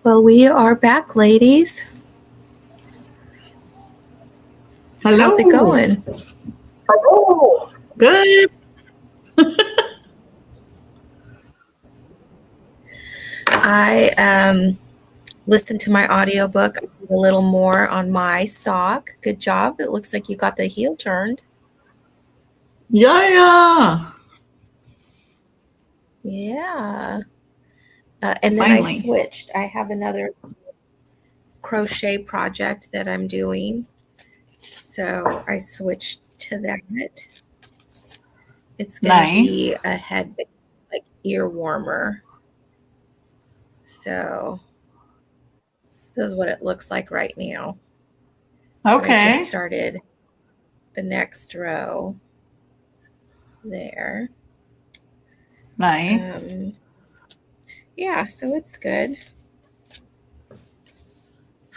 Well, we are back, ladies. Hello. How's it going? Hello. Good. I listened to my audiobook. I did a little more on my sock. Good job. It looks like you got the heel turned. Yeah. Yeah. And then Finally. I switched. I have another crochet project that I'm doing. So I switched to that. It's going to Nice. be a headband, like ear warmer. So this is what it looks like right now. I just Okay. started the next row there. Nice. Yeah, so it's good.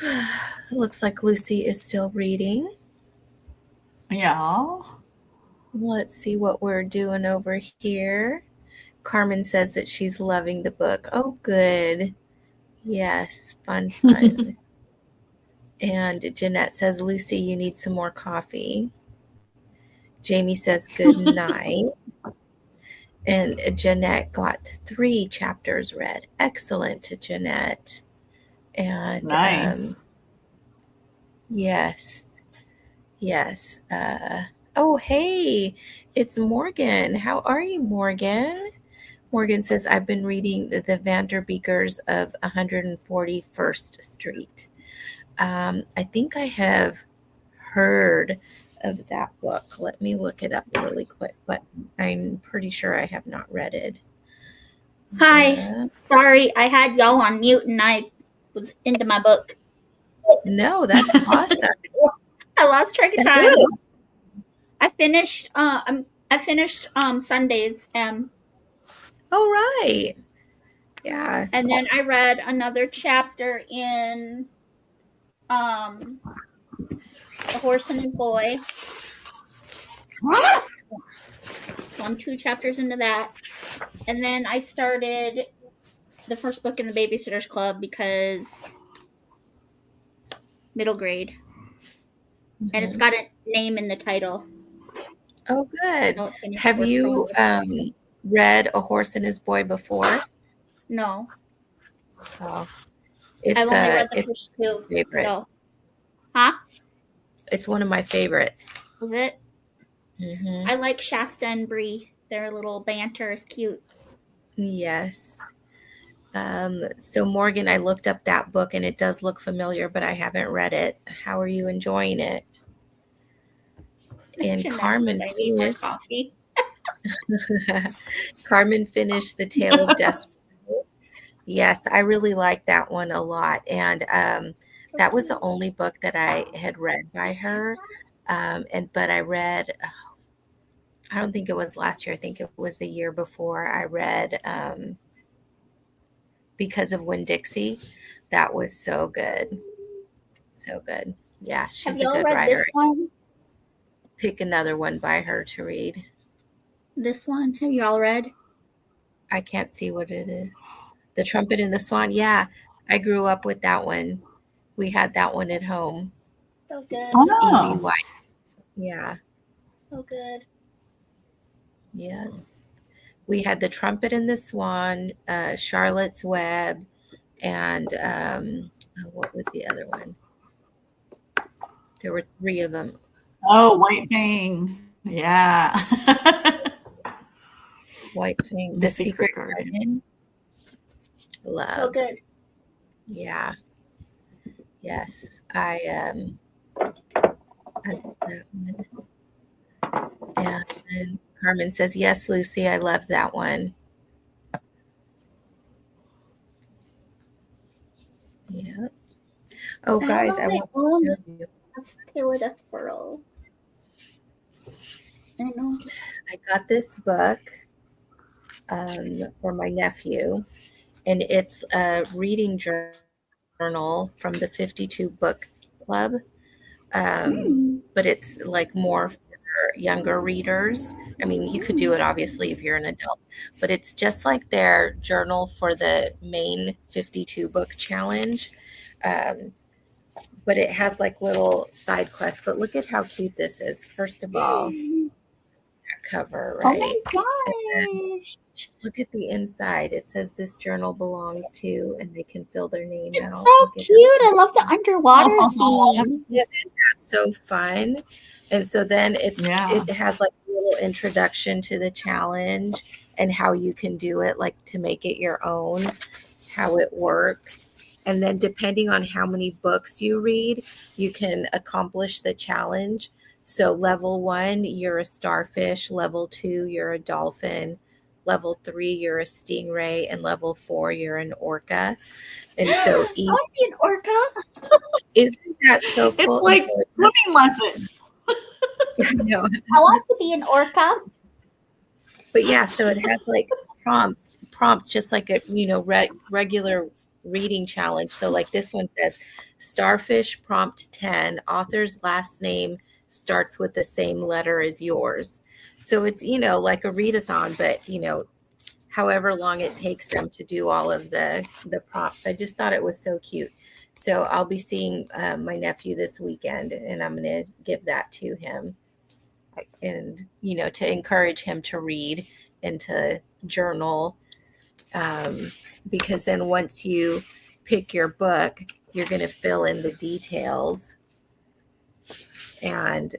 It looks like Lucy is still reading. Yeah. Let's see what we're doing over here. Carmen says that she's loving the book. Oh, good. Yes, fun. And Jeanette says, Lucy, you need some more coffee. Jamie says, good night. And Jeanette got 3 chapters read. Excellent, Jeanette. And Nice. yes. Oh, hey, it's Morgan. How are you, Morgan? Morgan says, I've been reading the Vanderbeekers of 141st Street. I think I have heard of that book. Let me look it up really quick, but I'm pretty sure I have not read it. Hi. Sorry, I had y'all on mute and I was into my book. No, that's awesome. I lost track of That's time. good. I finished Sundays All right. Yeah. and then I read another chapter in A Horse and His Boy. So I'm 2 chapters into that. And then I started the first book in the Babysitter's Club because middle grade. And it's got a name in the title. Oh, good. So it's finished Have work you for me. read A Horse and His Boy before? No. Oh, I've it's only read the it's first 2. favorite. So. Huh? It's one of my favorites. Was it? Mm-hmm. I like Shasta and Bree. Their little banter is cute. Yes. So Morgan, I looked up that book and it does look familiar, but I haven't read it. How are you enjoying it? And Jeanette Carmen says I need more finished. coffee. Carmen finished The Tale of Destiny. Yes, I really like that one a lot. And that was the only book that I had read by her. But I read, I don't think it was last year. I think it was the year before. I read Because of Winn-Dixie. That was so good. So good. Yeah, Have she's a y'all good read writer. this one? Pick another one by her to read. This one? Have y'all read? I can't see what it is. The Trumpet and the Swan. Yeah, I grew up with that one. We had that one at home. So good. Oh. EBY. Yeah. So good. Yeah. We had The Trumpet and the Swan, Charlotte's Web, and what was the other one? There were 3 of them. Oh, White Fang. Yeah. White Fang, The Secret Garden. Love. So good. Yeah. Yes. I love that one. And Carmen says, yes, Lucy, I love that one. Yeah. Oh, guys, I want to tell you. That's Taylor Death Pearl. I know. I got this book for my nephew, and it's a reading journal from the 52 Book Club. But it's like more for younger readers. I mean, you could do it obviously if you're an adult, but it's just like their journal for the main 52 book challenge. Um, but it has like little side quests. But look at how cute this is. First of all, that cover, Oh right? my And gosh. look at the inside. It says this journal belongs to, and they can fill their name It's out. so Look at cute. I love the underwater Oh, theme. Isn't that so fun? And so then yeah. it has like a little introduction to the challenge and how you can do it, like to make it your own, how it works. And then depending on how many books you read, you can accomplish the challenge. So level 1, you're a starfish. Level 2, you're a dolphin. Level 3, you're a stingray. And level 4, you're an orca. And so I want to be an orca. isn't that so It's cool? like swimming lessons. No. I want to be an orca. But yeah, so it has like prompts just like a regular reading challenge. So like this one says starfish prompt 10, author's last name starts with the same letter as yours. So it's like a readathon, but however long it takes them to do all of the prompts. I just thought it was so cute. So I'll be seeing my nephew this weekend, and I'm going to give that to him, and to encourage him to read and to journal, because then once you pick your book, you're going to fill in the details and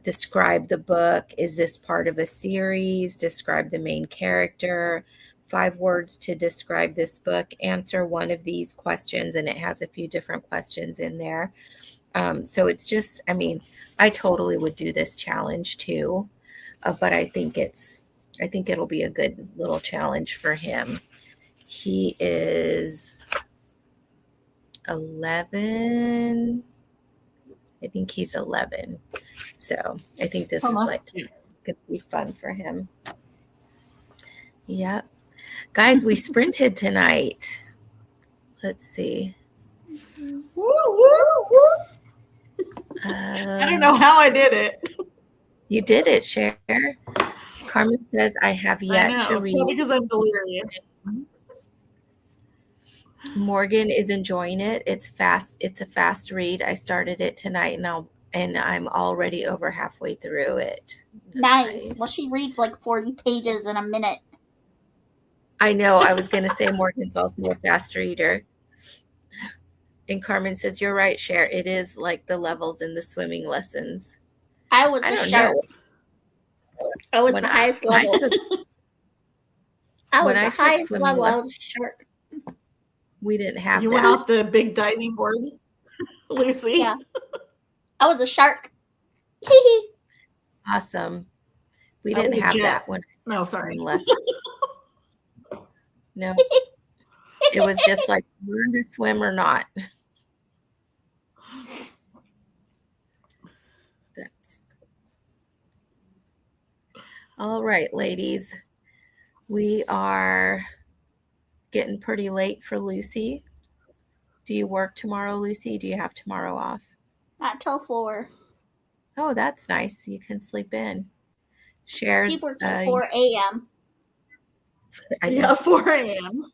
describe the book. Is this part of a series? Describe the main character. 5 words to describe this book. Answer one of these questions, and it has a few different questions in there. So it's just, I totally would do this challenge too, but I think it'll be a good little challenge for him. He is 11. I think he's 11. So I think this is like gonna be fun for him. Yep. Guys, we sprinted tonight. Let's see. Woo, woo, woo. I don't know how I did it. You did it, Cher. Carmen says, I have yet to read. It's because I'm delirious. Morgan is enjoying it. It's fast. It's a fast read. I started it tonight, and I'm already over halfway through it. Nice. Well, she reads like 40 pages in a minute. I know. I was going to say Morgan's also a fast reader. And Carmen says, you're right, Cher. It is like the levels in the swimming lessons. I was a shark. I was the highest level. I was the highest level. I was a shark. We didn't have that. You went off the big diving board, Lucy? Yeah. I was a shark. Awesome. We didn't have that one. No, sorry. No. It was just like, learn to swim or not. All right, ladies. We are getting pretty late for Lucy. Do you work tomorrow, Lucy? Do you have tomorrow off? Not till 4. Oh, that's nice. You can sleep in. Cher's. He works at 4 a.m. Yeah, 4 a.m.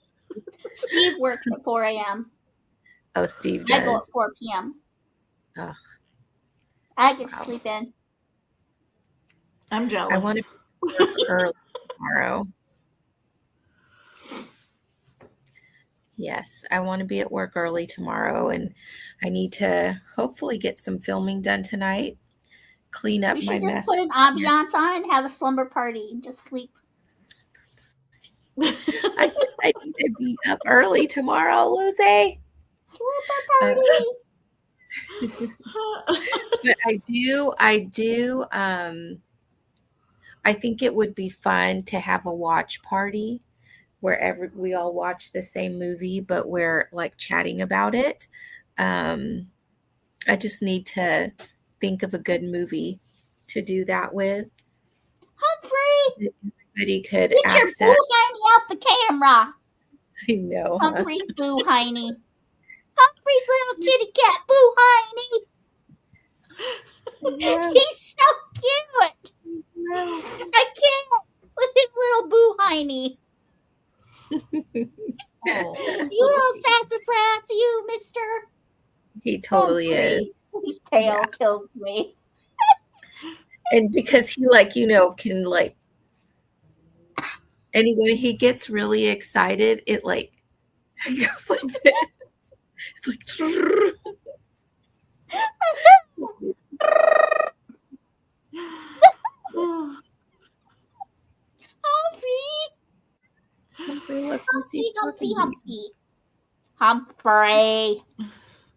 Steve works at 4 a.m. Oh, Steve does. I go at 4 p.m. Oh. I get to sleep in. I'm jealous. I want to work early tomorrow. Yes, I want to be at work early tomorrow, and I need to hopefully get some filming done tonight. Clean up my mess. We should just put an ambiance on and have a slumber party and just sleep. I need to be up early tomorrow, Lucy. Slumber party. But I do. I think it would be fun to have a watch party where we all watch the same movie, but we're like chatting about it. I just need to think of a good movie to do that with. Humphrey! Everybody could get access. your boo hiney out the camera. I know. Humphrey's boo hiney. Humphrey's little kitty cat boo hiney. Yeah. He's so cute. No. I can't with his little boo hiney. Oh. You little sassafras, you, mister. He totally is. His tail kills me. And because he can and when he gets really excited, it goes like this. It's like Humphrey, look, Lucy's Humphrey, talking to Humphrey. Humphrey.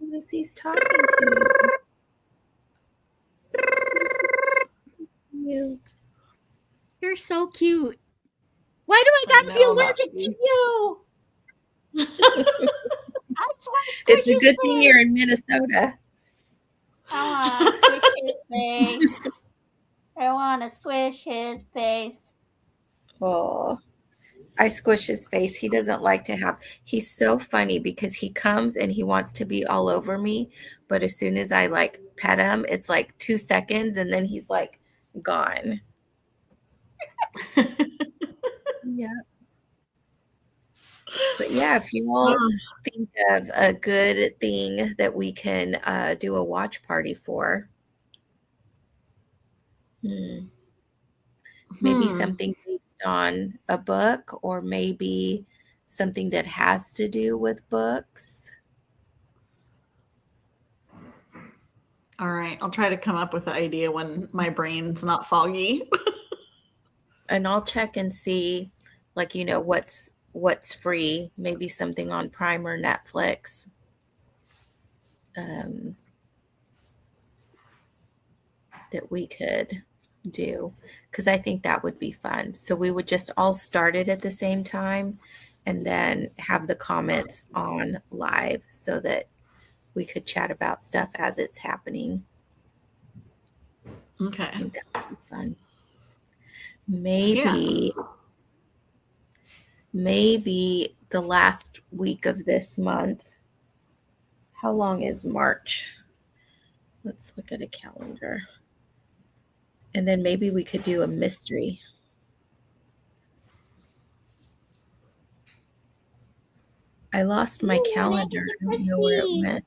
you. Lucy's talking to you. You're so cute. Why do I gotta be allergic to you? I just want to squish It's a good thing you're in Minnesota. I want to squish his face. I want to squish his face. Oh, I squish his face. He doesn't like to have. He's so funny because he comes and he wants to be all over me, but as soon as I pet him, it's like 2 seconds and then he's gone. Yeah. But yeah, if you all think of a good thing that we can do a watch party for, maybe something based on a book, or maybe something that has to do with books. All right, I'll try to come up with an idea when my brain's not foggy. And I'll check and see, what's free. Maybe something on Prime or Netflix. That we could do, because I think that would be fun. So we would just all start it at the same time and then have the comments on live so that we could chat about stuff as it's happening. Okay. I think that would be fun. Maybe the last week of this month. How long is March? Let's look at a calendar. And then maybe we could do a mystery. I lost my calendar. I don't know where it went.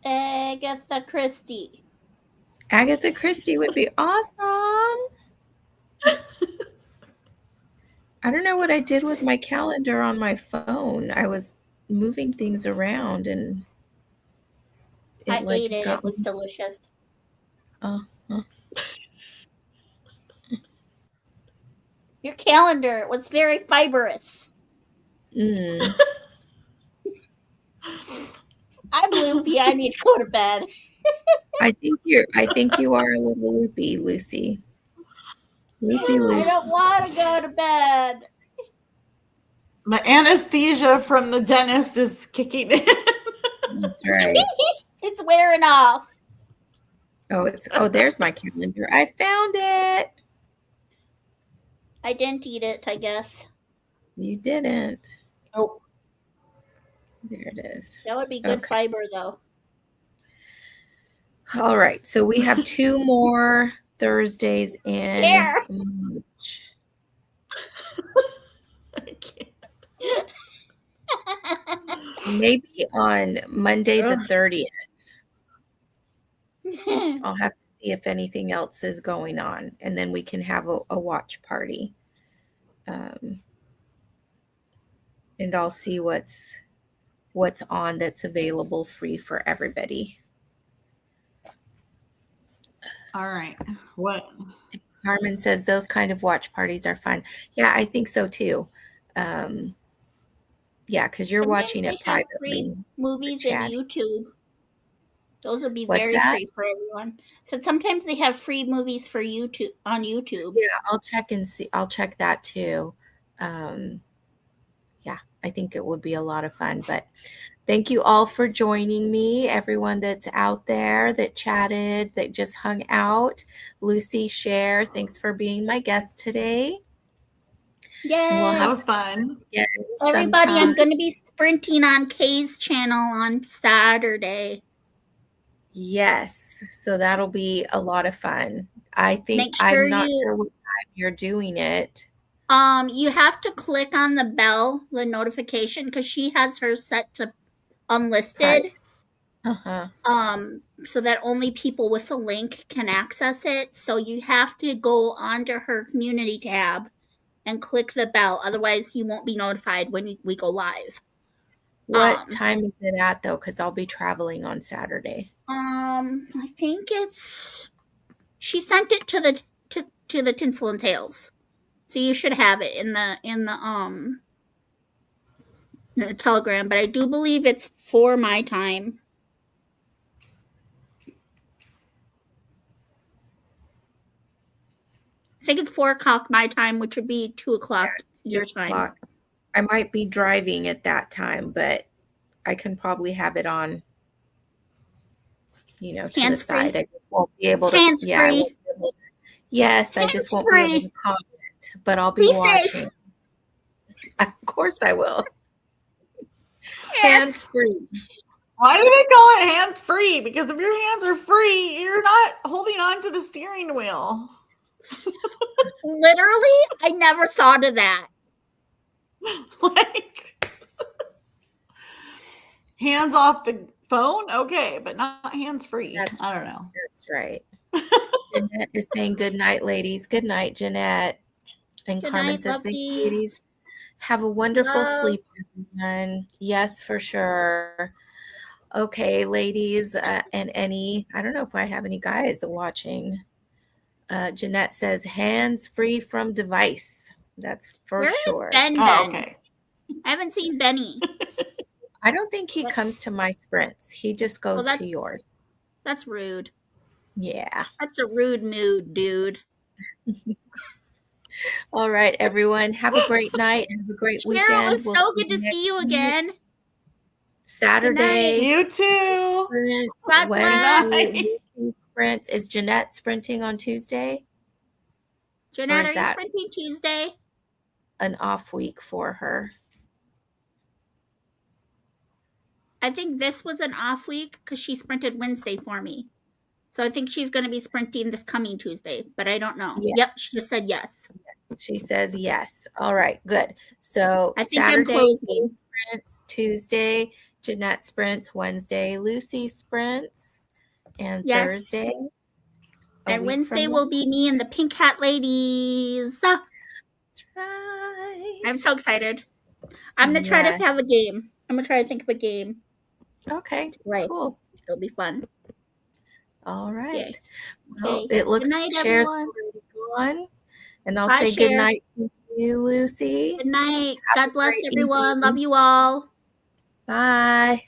Agatha Christie. Agatha Christie would be awesome. I don't know what I did with my calendar on my phone. I was moving things around and I ate it. It was delicious. Your calendar was very fibrous. I'm loopy. I need to go to bed. I think you are a little loopy, Lucy. Loopy Lucy. I don't want to go to bed. My anesthesia from the dentist is kicking in. That's right. It's wearing off. There's my calendar. I found it. I didn't eat it, I guess. You didn't. Oh. There it is. That would be good fiber, though. All right. So we have 2 more Thursdays in March. I can't. Maybe on Monday the 30th. I'll have to see if anything else is going on, and then we can have a watch party. And I'll see what's on that's available free for everybody. All right. What? Carmen says those kind of watch parties are fun. Yeah, I think so too. Yeah, because you're watching it privately. Movies on YouTube. Those would be What's very that? free for everyone. So sometimes they have free movies for YouTube on YouTube. Yeah, I'll check and see. I'll check that too. Yeah, I think it would be a lot of fun. But thank you all for joining me. Everyone that's out there that chatted, that just hung out. Lucy, Cher, thanks for being my guest today. Yay! That was fun. Yeah, Everybody, I'm going to be sprinting on Kay's channel on Saturday. Yes. So that'll be a lot of fun. I think Make sure I'm not you sure what time you're doing it. you have to click on the bell, the notification, because she has her set to unlisted. Uh-huh. So that only people with a link can access it. So you have to go onto her community tab and click the bell. Otherwise, you won't be notified when we go live. What time is it at though? Because I'll be traveling on Saturday. I think she sent it to the Tinsel and Tails, so you should have it in the Telegram. But I do believe it's for my time. I think it's 4:00 my time, which would be 2:00 your time. I might be driving at that time, but I can probably have it on, to the side. I just won't be able to. Hands Yeah, I free. won't be able to, yes, I just won't be able to comment, but I'll be watching. Safe. Of course I will. Hands free. Why do they call it hands free? Because if your hands are free, you're not holding on to the steering wheel. Literally, I never thought of that. Like, hands off the phone, okay, but not hands free. I don't know. That's right. Jeanette is saying good night, ladies. Good night, Jeanette. And Good Carmen night, says, thank you, lovelies. ladies. Have a wonderful Love. sleep, everyone. Yes, for sure. Okay, ladies, and I don't know if I have any guys watching. Jeanette says, hands free from device. That's for Where sure. has Ben been? Oh, okay. I haven't seen Benny. I don't think he comes to my sprints. He just goes to yours. That's rude. Yeah. That's a rude mood, dude. All right, everyone. Have a great night and have a great weekend. It was so good to see you again. Saturday. You too. Sprints, God bless. Wednesday, sprints. Is Jeanette sprinting on Tuesday? Jeanette, are you sprinting Tuesday? An off week for her. I think this was an off week because she sprinted Wednesday for me. So I think she's going to be sprinting this coming Tuesday, but I don't know. Yeah. Yep, she just said yes. She says yes. All right, good. So I think Saturday I'm closing. Sprints, Tuesday, Jeanette sprints, Wednesday, Lucy sprints, and Thursday. And Wednesday will be me and the Pink Hat Ladies. That's right. I'm so excited. I'm going to try to have a game. I'm going to try to think of a game. Okay, cool. It'll be fun. All right. Okay. Well, it looks good night, like Cher's everyone. already gone. And I'll Bye, say Cher. good night to you, Lucy. Good night. Have God bless great everyone. evening. Love you all. Bye.